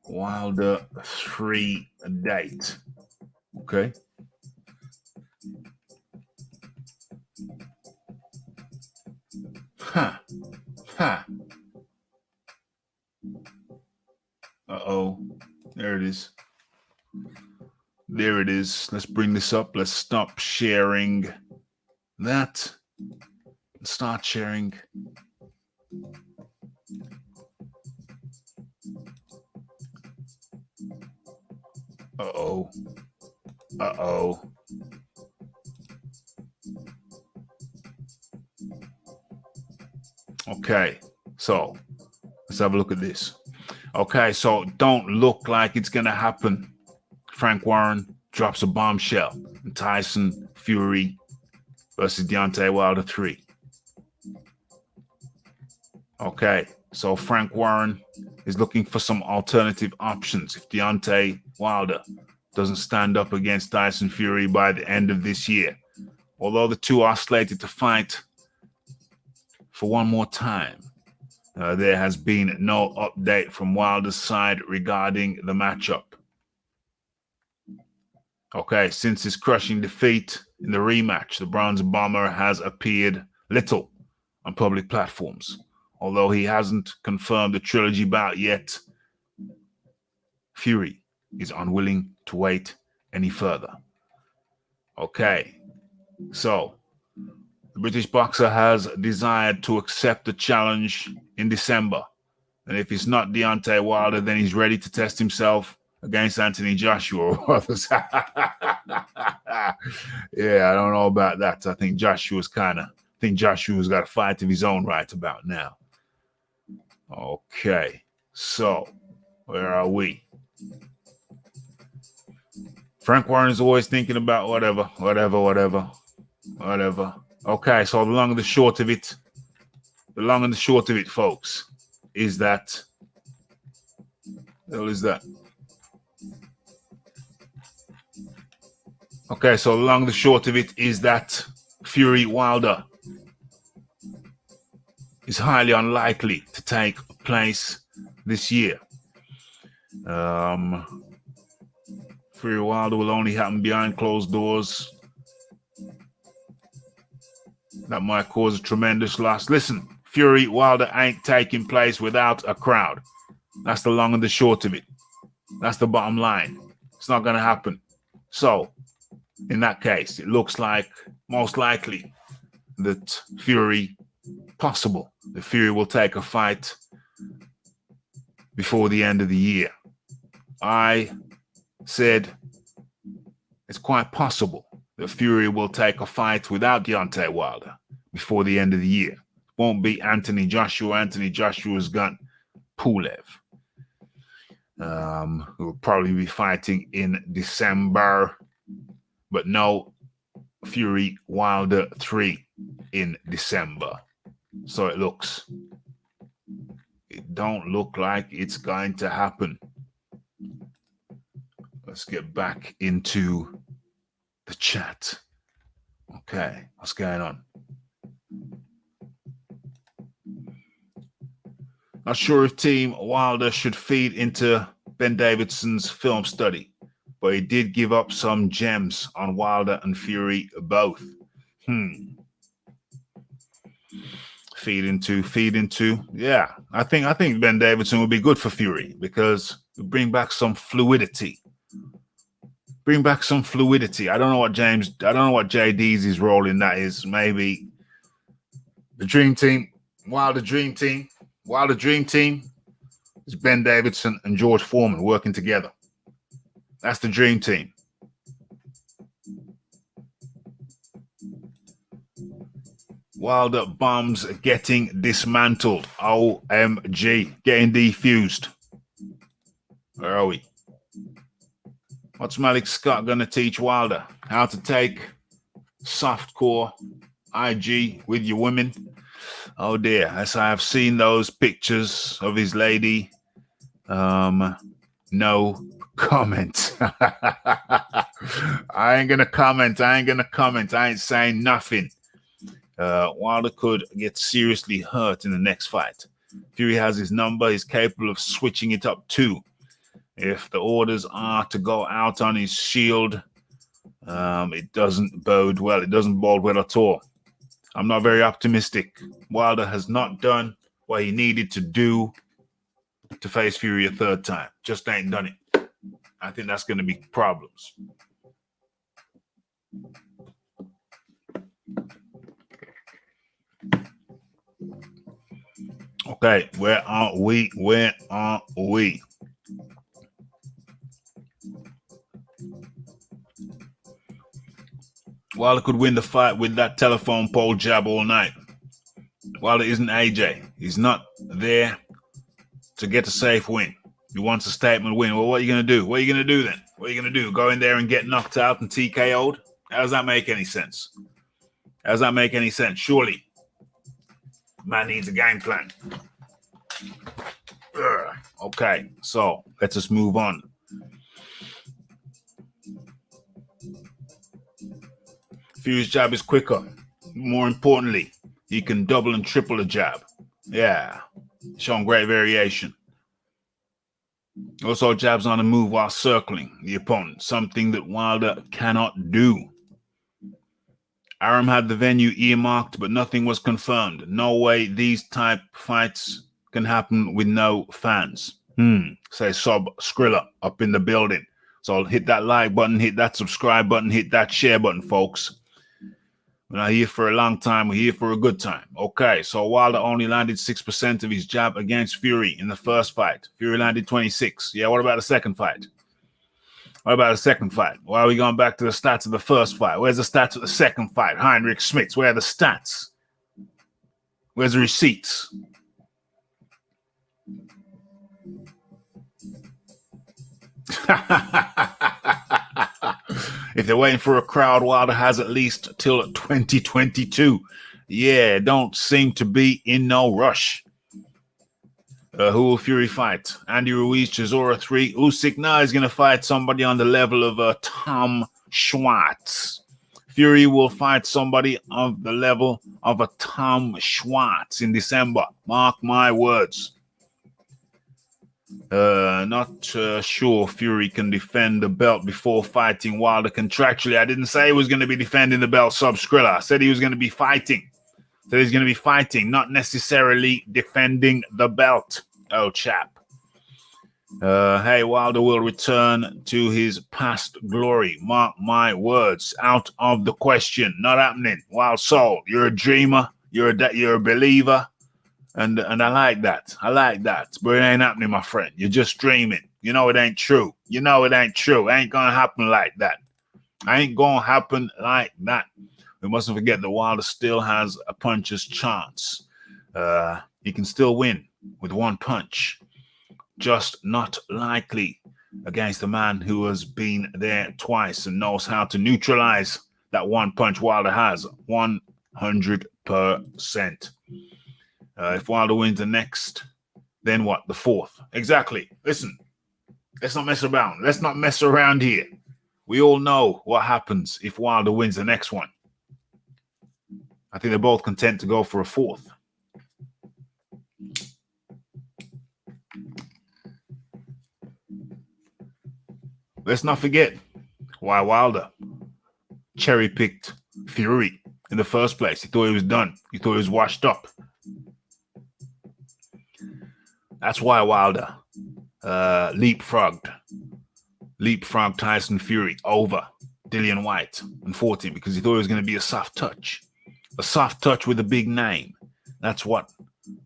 Wilder 3 date. Okay. Uh-oh. There it is. There it is. Let's bring this up. Let's stop sharing that. Start sharing. Uh-oh. Uh-oh. Okay, so let's have a look at this. Okay, so don't look like it's going to happen. Frank Warren drops a bombshell. And Tyson Fury versus Deontay Wilder 3. Okay, so Frank Warren is looking for some alternative options. If Deontay Wilder doesn't stand up against Tyson Fury by the end of this year. Although the two are slated to fight for one more time, there has been no update from Wilder's side regarding the matchup. Okay, since his crushing defeat in the rematch, the Bronze Bomber has appeared little on public platforms. Although he hasn't confirmed the trilogy bout yet, Fury is unwilling to wait any further. Okay, so the British boxer has desired to accept the challenge in December. And if it's not Deontay Wilder, then he's ready to test himself against Anthony Joshua or others. Yeah, I don't know about that. I think Joshua's got a fight of his own right about now. Okay, so where are we? Frank Warren is always thinking about whatever. Okay, so the long and the short of it, folks, is that. What the hell is that? Okay, so the long and the short of it is that Fury Wilder is highly unlikely to take place this year. Fury Wilder will only happen behind closed doors. That might cause a tremendous loss. Listen, Fury Wilder ain't taking place without a crowd. That's the long and the short of it. That's the bottom line. It's not going to happen. So, in that case, it looks like most likely that Fury will take a fight before the end of the year. I said it's quite possible that Fury will take a fight without Deontay Wilder before the end of the year. It won't be Anthony Joshua. Anthony Joshua's got Pulev, who will probably be fighting in December, but no Fury Wilder 3 in December. So it don't look like it's going to happen. Let's get back into the chat. Okay, what's going on? Not sure if Team Wilder should feed into Ben Davidson's film study, but he did give up some gems on Wilder and Fury both. Feed into. Yeah, I think Ben Davidson would be good for Fury because it bring back some fluidity. I don't know what JD's role in that is. Maybe the Dream Team, Wilder Dream Team is Ben Davidson and George Foreman working together. That's the Dream Team. Wilder bombs getting dismantled. OMG. Getting defused. Where are we? What's Malik Scott going to teach Wilder? How to take softcore IG with your women? Oh dear. As I have seen those pictures of his lady, no comment. I ain't going to comment. I ain't saying nothing. Wilder could get seriously hurt in the next fight. Fury has his number. He's capable of switching it up too. If the orders are to go out on his shield, it doesn't bode well. It doesn't bode well at all. I'm not very optimistic. Wilder has not done what he needed to do to face Fury a third time. Just ain't done it. I think that's going to be problems. Okay, where are we? Wilder could win the fight with that telephone pole jab all night. Wilder isn't AJ. He's not there to get a safe win. He wants a statement win. Well, what are you going to do? What are you going to do then? What are you going to do? Go in there and get knocked out and TKO'd? How does that make any sense? Surely, man needs a game plan. Okay, so let's just move on. Fury's jab is quicker. More importantly, he can double and triple the jab. Yeah, showing great variation. Also jabs on the move while circling the opponent, something that Wilder cannot do. Arum had the venue earmarked, but nothing was confirmed. No way these type fights can happen with no fans. Say Sub Skrilla up in the building. So hit that like button, hit that subscribe button, hit that share button, folks. We're not here for a long time. We're here for a good time. Okay, so Wilder only landed 6% of his jab against Fury in the first fight. Fury landed 26. Yeah, what about the second fight? What about the second fight? Why are we going back to the stats of the first fight? Where's the stats of the second fight? Heinrich Schmitz, where are the stats? Where's the receipts? If they're waiting for a crowd, Wilder has at least till 2022. Yeah, don't seem to be in no rush. Who will Fury fight? Andy Ruiz, Chisora 3. Usyk now is going to fight somebody on the level of Tom Schwartz. Fury will fight somebody of the level of a Tom Schwartz in December. Mark my words. Not sure Fury can defend the belt before fighting Wilder contractually. I didn't say he was going to be defending the belt, Sub Skrilla. I said he was going to be fighting. So he's going to be fighting, not necessarily defending the belt. Oh, chap. Hey, Wilder will return to his past glory. Mark my words. Out of the question. Not happening. Wild soul. You're a dreamer. You're a believer. And I like that. I like that. But it ain't happening, my friend. You're just dreaming. You know it ain't true. You know it ain't true. It ain't going to happen like that. Ain't going to happen like that. We mustn't forget that Wilder still has a puncher's chance. He can still win with one punch. Just not likely against a man who has been there twice and knows how to neutralize that one punch Wilder has. 100%. If Wilder wins the next, then what? The fourth. Exactly. Listen, let's not mess around. Let's not mess around here. We all know what happens if Wilder wins the next one. I think they're both content to go for a fourth. Let's not forget why Wilder cherry-picked Fury in the first place. He thought he was done. He thought he was washed up. That's why Wilder leapfrogged Tyson Fury over Dillian Whyte and fought him because he thought it was going to be a soft touch. A soft touch with a big name. That's what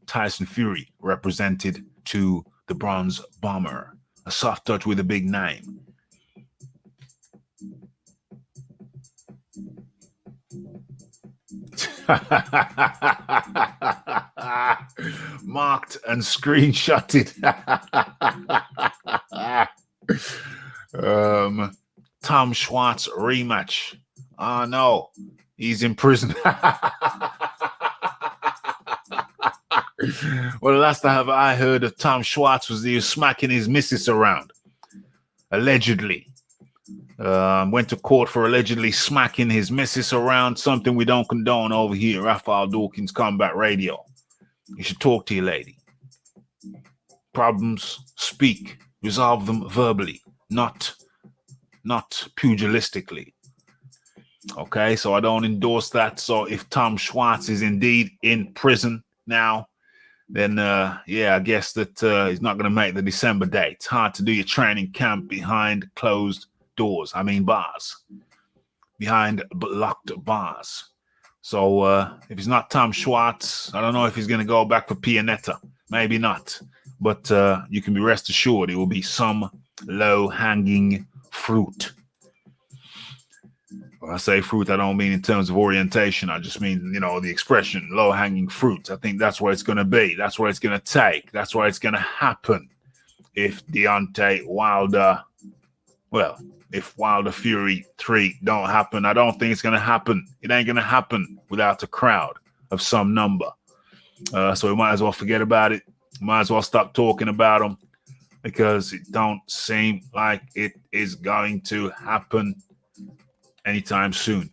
Tyson Fury represented to the Bronze Bomber. A soft touch with a big name. Marked and screenshotted. Tom Schwartz rematch. Oh no, he's in prison. Well, the last time I heard of Tom Schwartz was he was smacking his missus around. Allegedly. Went to court for allegedly smacking his missus around, something we don't condone over here, Raphael Dawkins Combat Radio. You should talk to your lady. Problems, speak, resolve them verbally, not pugilistically. Okay, so I don't endorse that. So if Tom Schwartz is indeed in prison now, then I guess that he's not going to make the December date. It's hard to do your training camp behind closed doors. I mean bars. Behind locked bars. So if he's not Tom Schwartz, I don't know if he's going to go back for Pianetta. Maybe not. But you can be rest assured it will be some low-hanging fruit. When I say fruit, I don't mean in terms of orientation. I just mean, the expression low-hanging fruit. I think that's where it's going to be. That's where it's going to take. That's where it's going to happen. If Deontay Wilder, if Wilder Fury 3 don't happen, I don't think it's going to happen. It ain't going to happen without a crowd of some number. So we might as well forget about it. Might as well stop talking about them because it don't seem like it is going to happen anytime soon.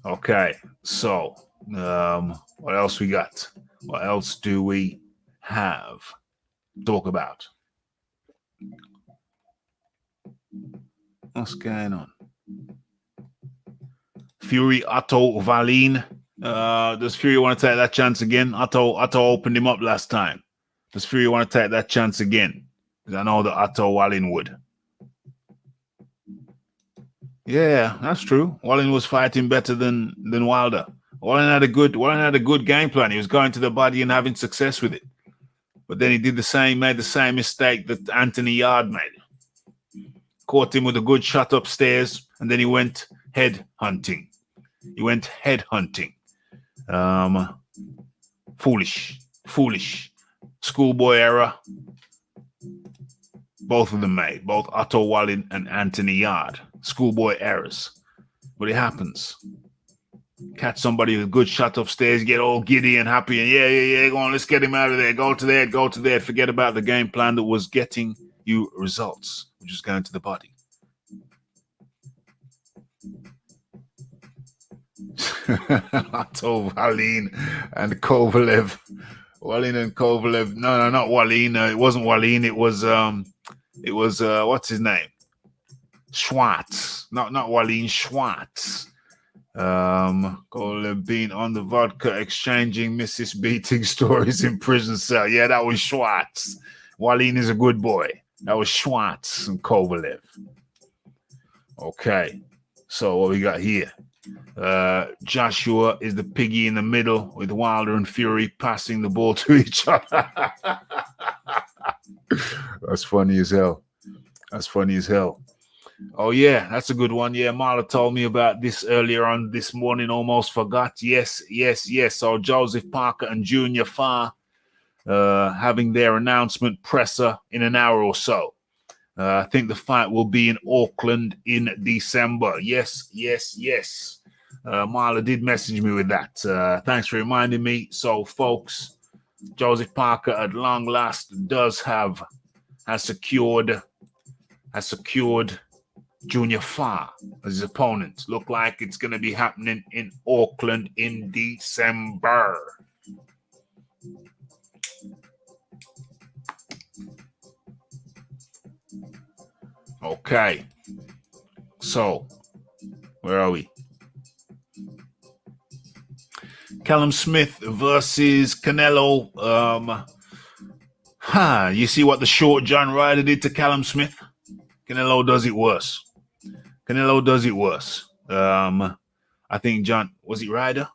Okay, so what else we got? What else do we have to talk about? What's going on? Fury Otto Wallin. Does Fury want to take that chance again? Otto opened him up last time. Does Fury want to take that chance again? Because I know that Otto Wallin would. Yeah, that's true. Wallin was fighting better than Wilder. Wallin had a good game plan. He was going to the body and having success with it. But then he made the same mistake that Anthony Yard made. Caught him with a good shot upstairs, and then he went head hunting. Foolish. Schoolboy error. Both of them made. Both Otto Wallin and Anthony Yard. Schoolboy errors. But it happens. Catch somebody with a good shot upstairs, get all giddy and happy, and yeah, go on, let's get him out of there. Go to there. Forget about the game plan that was getting you results, which is going to the body. Otto Wallin and Kovalev. Wallin and Kovalev. No, not Wallin. It wasn't Wallin. It was what's his name? Schwartz. Not Wallin, Schwartz. Kovalev being on the vodka, exchanging Mrs. Beating stories in prison cell. Yeah, that was Schwartz. Wallin is a good boy. That was Schwartz and Kovalev. Okay. So what we got here? Joshua is the piggy in the middle with Wilder and Fury passing the ball to each other. That's funny as hell. Oh, yeah, that's a good one. Yeah, Marla told me about this earlier on this morning. Almost forgot. Yes. So Joseph Parker and Junior Farr having their announcement presser in an hour or so. I think the fight will be in Auckland in December. Yes. Marla did message me with that. Thanks for reminding me. So, folks, Joseph Parker at long last has secured Junior Farr as his opponent. Look like it's going to be happening in Auckland in December. Okay. So, where are we? Callum Smith versus Canelo. You see what the short John Ryder did to Callum Smith? Canelo does it worse. I think John, was it Ryder?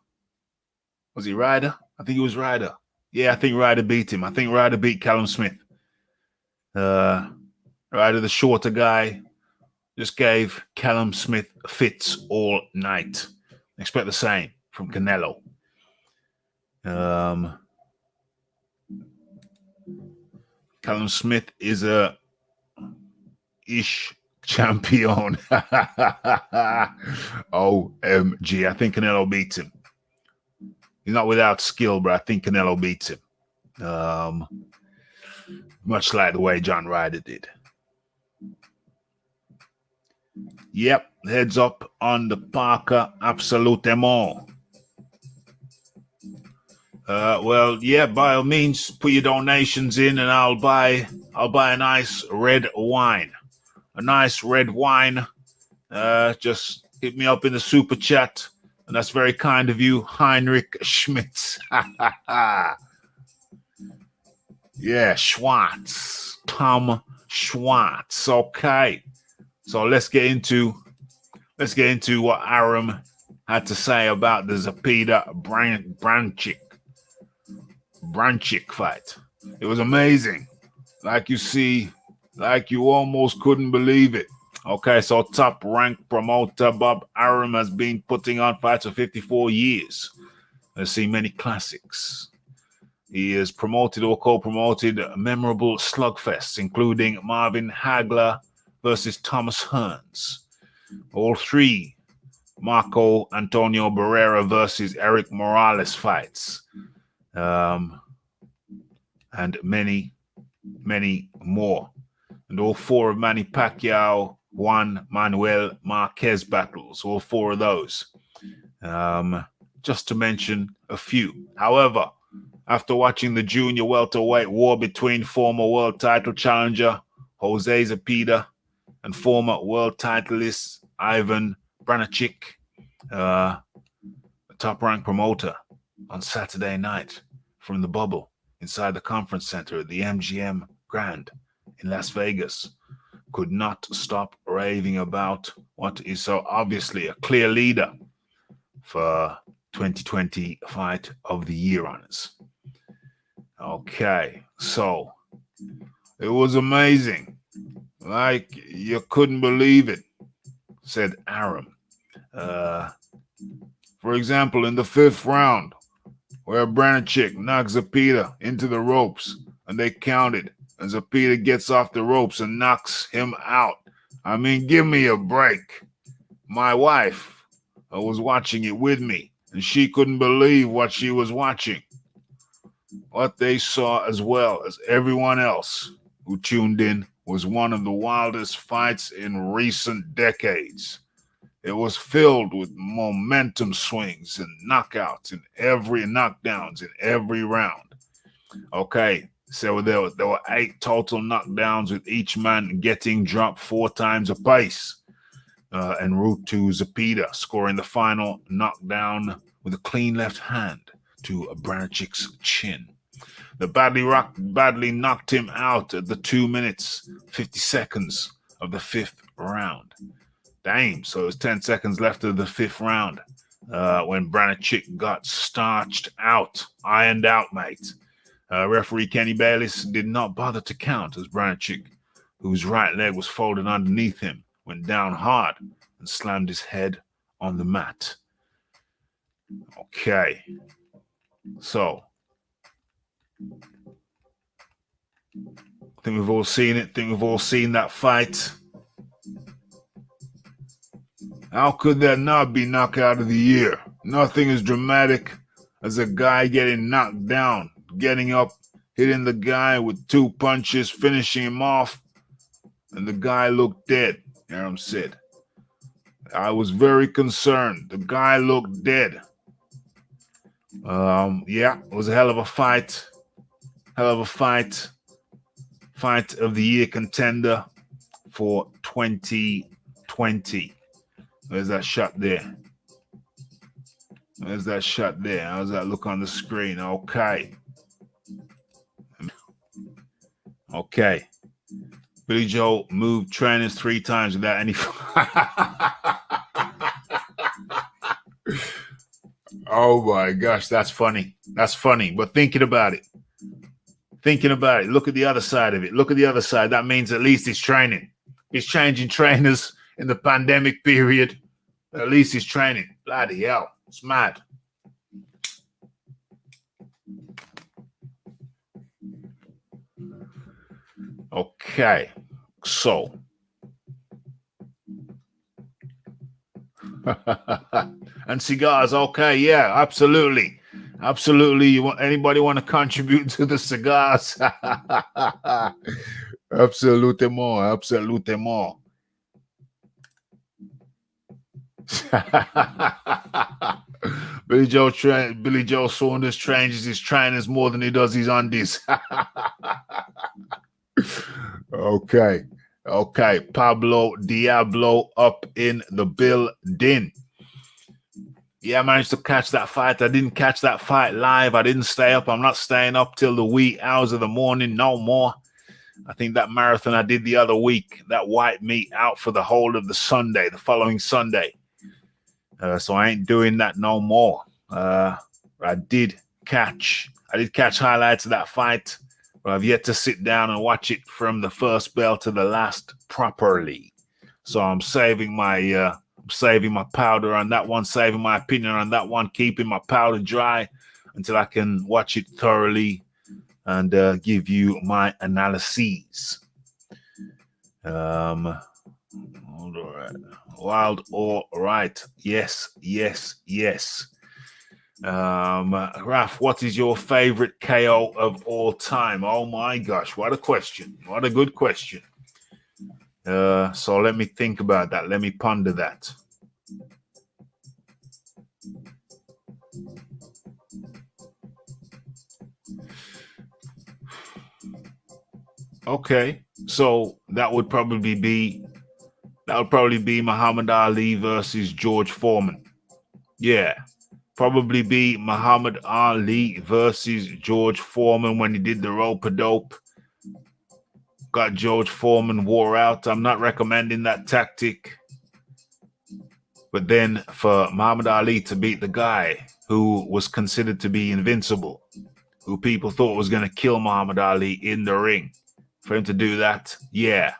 I think it was Ryder. Yeah, I think Ryder beat him. I think Ryder beat Callum Smith. Ryder, the shorter guy, just gave Callum Smith fits all night. Expect the same from Canelo. Callum Smith is a ish champion. OMG. I think Canelo beats him. He's not without skill, but I think Canelo beats him. Much like the way John Ryder did. Yep, heads up on the Parker Absolutement. Well, yeah, by all means, put your donations in and I'll buy a nice red wine. Just hit me up in the super chat. And that's very kind of you, Heinrich Schmitz. Yeah, Schwartz. Tom Schwartz. Okay. So let's get into what Aram had to say about the Zepeda Branchik fight. It was amazing. Like you almost couldn't believe it. Okay, so top-ranked promoter Bob Arum has been putting on fights for 54 years. Has seen many classics. He has promoted or co-promoted memorable slugfests, including Marvin Hagler versus Thomas Hearns. All three Marco Antonio Barrera versus Eric Morales fights. And many, many more. And all four of Manny Pacquiao, Juan Manuel Marquez battles, all four of those. just to mention a few. However, after watching the junior welterweight war between former world title challenger Jose Zepeda and former world titleist Ivan Branachik, a top-ranked promoter, on Saturday night from the bubble inside the conference center at the MGM Grand in Las Vegas, could not stop raving about what is so obviously a clear leader for 2020 Fight of the Year honors. Okay, so it was amazing. Like, you couldn't believe it, said Aram. For example, in the 5th round, where Branachik knocks Zepeda into the ropes and they counted, and Zepeda gets off the ropes and knocks him out. I mean, give me a break. My wife was watching it with me, and she couldn't believe what she was watching. What they saw, as well as everyone else who tuned in, was one of the wildest fights in recent decades. It was filled with momentum swings and knockouts in knockdowns in every round. Okay, so there were 8 total knockdowns, with each man getting dropped 4 times apiece. En route to Zepeda scoring the final knockdown with a clean left hand to Branachik's chin. The badly knocked him out at the 2 minutes, 50 seconds of the 5th round. Damn, so it was 10 seconds left of the 5th round when Branachik got starched out, ironed out, mate. Referee Kenny Bayless did not bother to count as Branachik, whose right leg was folded underneath him, went down hard and slammed his head on the mat. Okay, so I think we've all seen it. I think we've all seen that fight. How could that not be knockout of the year? Nothing as dramatic as a guy getting knocked down, getting up, hitting the guy with 2 punches, finishing him off, and the guy looked dead. Aram said, I was very concerned. The guy looked dead. Yeah, it was a hell of a fight. Hell of a fight. Fight of the year contender for 2020. There's that shot there. There's that shot there. How's that look on the screen? Okay. Okay. Billy Joe moved trainers 3 times without any. Oh my gosh, that's funny. That's funny. But thinking about it. Look at the other side of it. Look at the other side. That means at least he's training. He's changing trainers in the pandemic period. At least he's training. Bloody hell. It's mad. Okay. So. And cigars. Okay. Yeah, absolutely. Absolutely. Anybody want to contribute to the cigars? Absolutely more. Billy Joe Saunders changes his trainers more than he does his undies. Okay. Pablo Diablo up in the building. Yeah, I managed to catch that fight. I didn't catch that fight live. I didn't stay up. I'm not staying up till the wee hours of the morning. No more. I think that marathon I did the other week, that wiped me out for the whole of the following Sunday. So I ain't doing that no more. I did catch highlights of that fight, but I've yet to sit down and watch it from the first bell to the last properly. So I'm saving my powder on that one, saving my opinion on that one, keeping my powder dry until I can watch it thoroughly and give you my analyses. All right. Wild or right? Yes. Raf, what is your favorite KO of all time? Oh my gosh, what a question. What a good question. So let me think about that. Let me ponder that. Okay, so that would probably be Muhammad Ali versus George Foreman. Yeah, probably be Muhammad Ali versus George Foreman when he did the rope-a-dope. Got George Foreman wore out. I'm not recommending that tactic. But then for Muhammad Ali to beat the guy who was considered to be invincible, who people thought was going to kill Muhammad Ali in the ring, for him to do that, yes.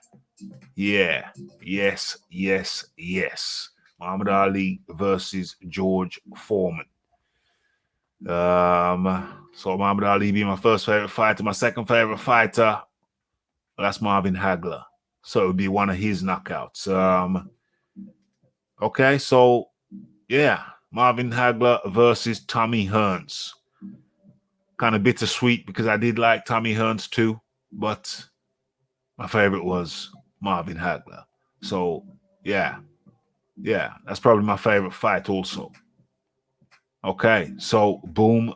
Muhammad Ali versus George Foreman. So Muhammad Ali being my first favorite fighter. My second favorite fighter, that's Marvin Hagler. So it would be one of his knockouts. Okay, so yeah, Marvin Hagler versus Tommy Hearns. Kind of bittersweet because I did like Tommy Hearns too, but my favorite was Marvin Hagler. So yeah, that's probably my favorite fight also. Okay, so boom.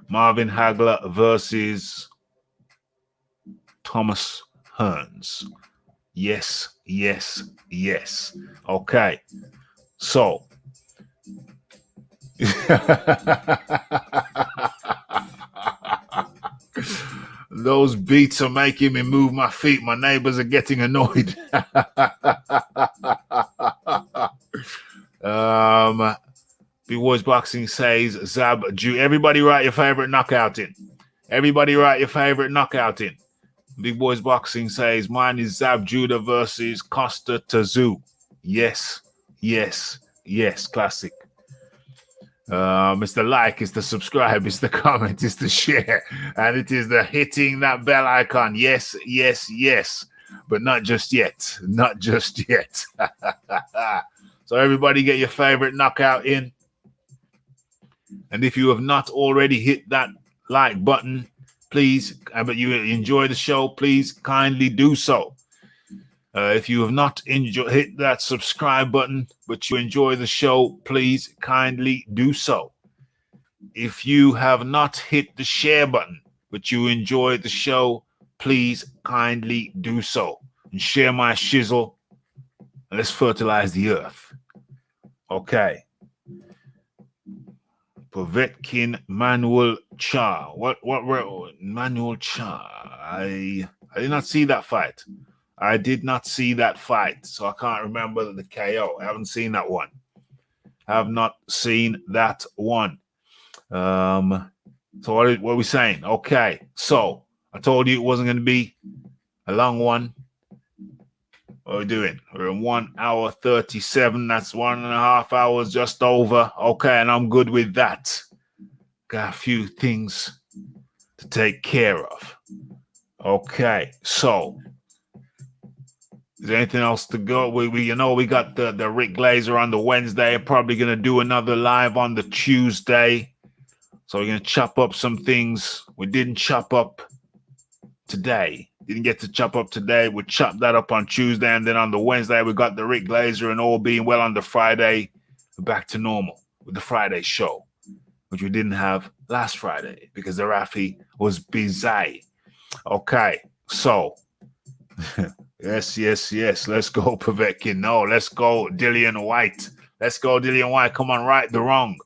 Marvin Hagler versus Thomas Hearns. Yes. Okay, so those beats are making me move my feet. My neighbors are getting annoyed. Big Boys Boxing says Zab Jew. Everybody write your favorite knockout in. Big Boys Boxing says mine is Zab Judah versus Costa Tazoo. Yes. Classic. It's the like, it's the subscribe, it's the comment, it's the share, and it is the hitting that bell icon. Yes. But not just yet. So everybody get your favorite knockout in. And if you have not already hit that like button, please, but you enjoy the show, please kindly do so. If you have not hit that subscribe button, but you enjoy the show, please kindly do so. If you have not hit the share button, but you enjoy the show, please kindly do so. And share my shizzle. And let's fertilize the earth. Okay. Povetkin Manuel Cha. What Manuel Cha? I did not see that fight. So I can't remember the KO. I haven't seen that one. So what are we saying? Okay, so I told you it wasn't going to be a long one. What are we doing? We're in 1 hour 37. That's 1.5 hours just over. Okay, and I'm good with that. Got a few things to take care of. Okay, so is there anything else to go? We got the Rick Glazer on the Wednesday. Probably going to do another live on the Tuesday. So we're going to chop up some things we didn't chop up today. Didn't get to chop up today. We chopped that up on Tuesday. And then on the Wednesday, we got the Rick Glazer, and all being well on the Friday, we're back to normal with the Friday show, which we didn't have last Friday because the Rafi was busy. Okay, so yes. Let's go, Povetkin. No, let's go, Dillian White. Come on, right the wrong.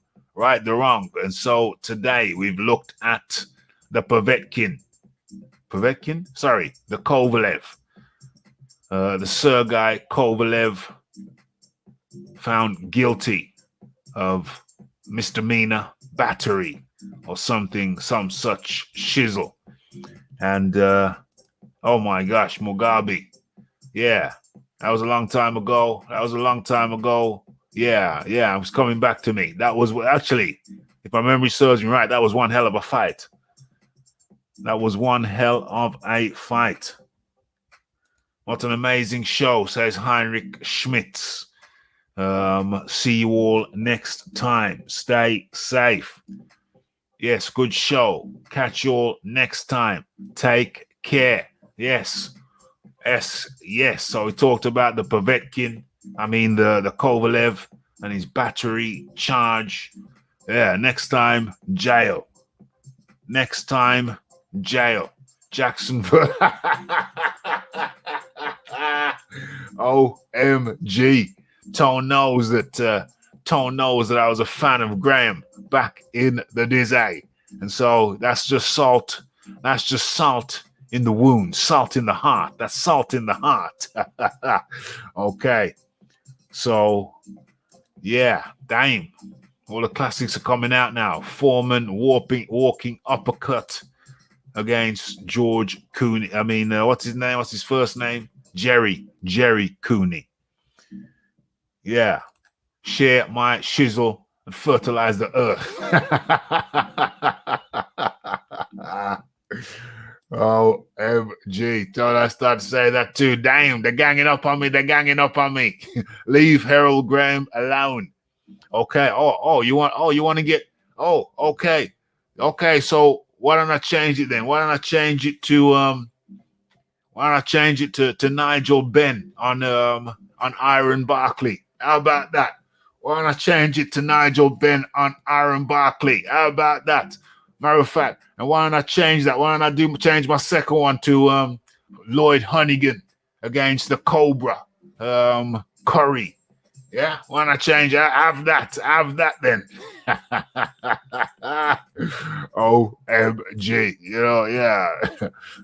And so today we've looked at the the Kovalev. The Sergei Kovalev found guilty of misdemeanor battery or something, some such shizzle. And oh my gosh, Mugabe. Yeah, that was a long time ago. Yeah, it was coming back to me. That was actually, if my memory serves me right, that was one hell of a fight. What an amazing show, says Heinrich Schmitz. See you all next time. Stay safe. Yes, good show. Catch you all next time. Take care. Yes. So we talked about the Povetkin, the Kovalev and his battery charge. Yeah, next time, jail. Jackson. OMG. Tone knows that I was a fan of Graham back in the day. And so that's just salt. That's just salt in the wound, salt in the heart. That's salt in the heart. Okay. So, yeah, damn. All the classics are coming out now. Foreman walking uppercut against George Cooney. I mean, what's his name? What's his first name? Jerry Cooney. Yeah. Share my shizzle and fertilize the earth. OMG. Thought I start to say that too. Damn, they're ganging up on me. Leave Harold Graham alone. Okay. You want to get okay. Okay, so why don't I change it then? Why don't I change it to Nigel Benn on Iron Barkley? How about that? Why don't I change it to Nigel Benn on Iron Barkley? How about that? Matter of fact, and why don't I change that? Why don't I change my second one to Lloyd Hunnigan against the Cobra Curry? Yeah, why don't I change? Have that then. OMG,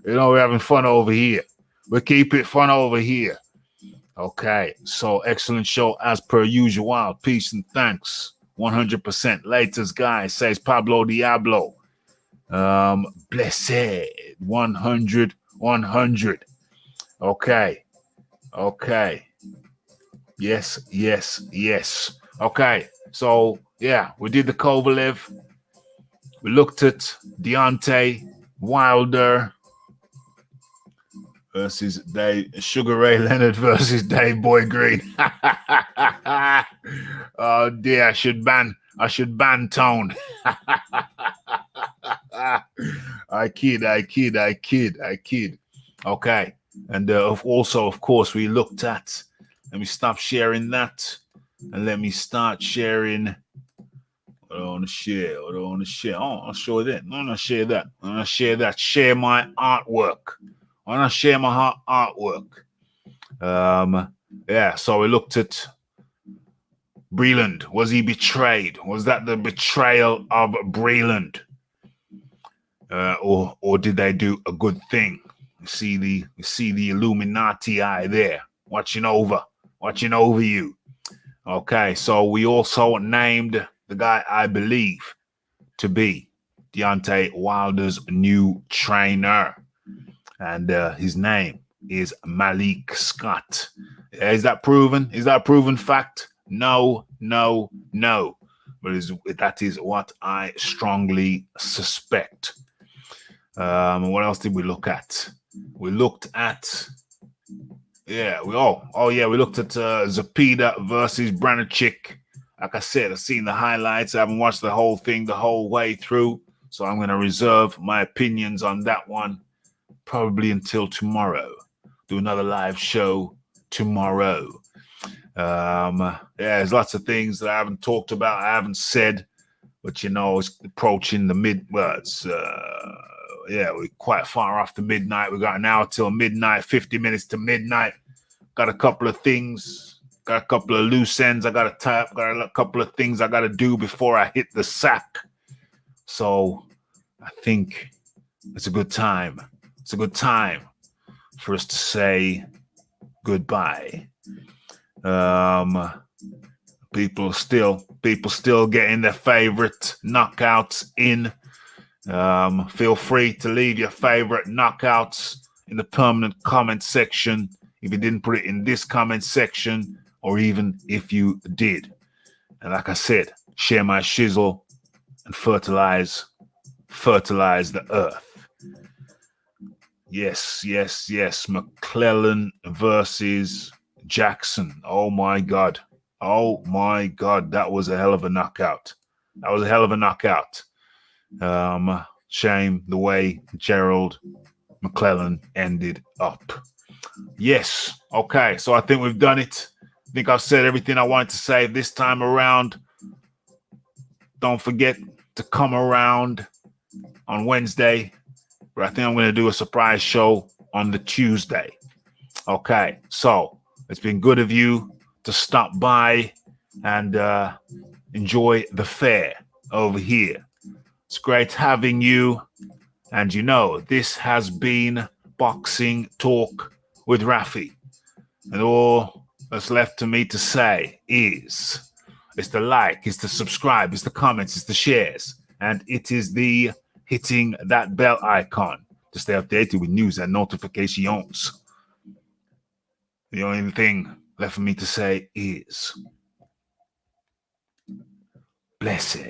we're having fun over here. We keep it fun over here. Okay, so excellent show as per usual. Peace and thanks. 100%. Latest guy, says Pablo Diablo. Blessed. 100. Okay. Yes. Okay, so yeah, we did the Kovalev. We looked at Deontay Wilder versus Sugar Ray Leonard versus Dave Boy Green. Oh dear, I should ban Tone. I kid. Okay, and also, of course, we looked at. Let me stop sharing that, and let me start sharing. What do I want to share? Oh, I'll show that. I'm gonna share that. Share my artwork. I'm gonna share my artwork. Yeah. So we looked at Breland. Was he betrayed? Was that the betrayal of Breland? Or did they do a good thing? You see the Illuminati eye there, watching over you. Okay, so we also named the guy I believe to be Deontay Wilder's new trainer, and his name is Malik Scott. Is that proven? Is that a proven fact? No. But that is what I strongly suspect. What else did we look at? We looked at we looked at Zepeda versus Branachik. Like I said, I've seen the highlights. I haven't watched the whole thing the whole way through, so I'm going to reserve my opinions on that one probably until tomorrow. Do another live show tomorrow. There's lots of things that I haven't talked about, I haven't said, but it's approaching the we're quite far off the midnight. We got an hour till midnight, 50 minutes to midnight. Got a couple of things, got a couple of loose ends I got to tie up, got a couple of things I got to do before I hit the sack. So I think it's a good time. It's a good time for us to say goodbye. People still getting their favorite knockouts in. Feel free to leave your favorite knockouts in the permanent comment section if you didn't put it in this comment section, or even if you did. And like I said, share my shizzle and fertilize the earth. Yes. McClellan versus Jackson. Oh my God. That was a hell of a knockout. Shame the way Gerald McClellan ended up. Yes. Okay. So I think we've done it. I think I've said everything I wanted to say this time around. Don't forget to come around on Wednesday. But I think I'm going to do a surprise show on the Tuesday. Okay, so it's been good of you to stop by and enjoy the fair over here. It's great having you. And you know, this has been Boxing Talk with Rafi. And all that's left to me to say is it's the like, it's the subscribe, it's the comments, it's the shares, and it is the hitting that bell icon to stay updated with news and notifications. The only thing left for me to say is blessed.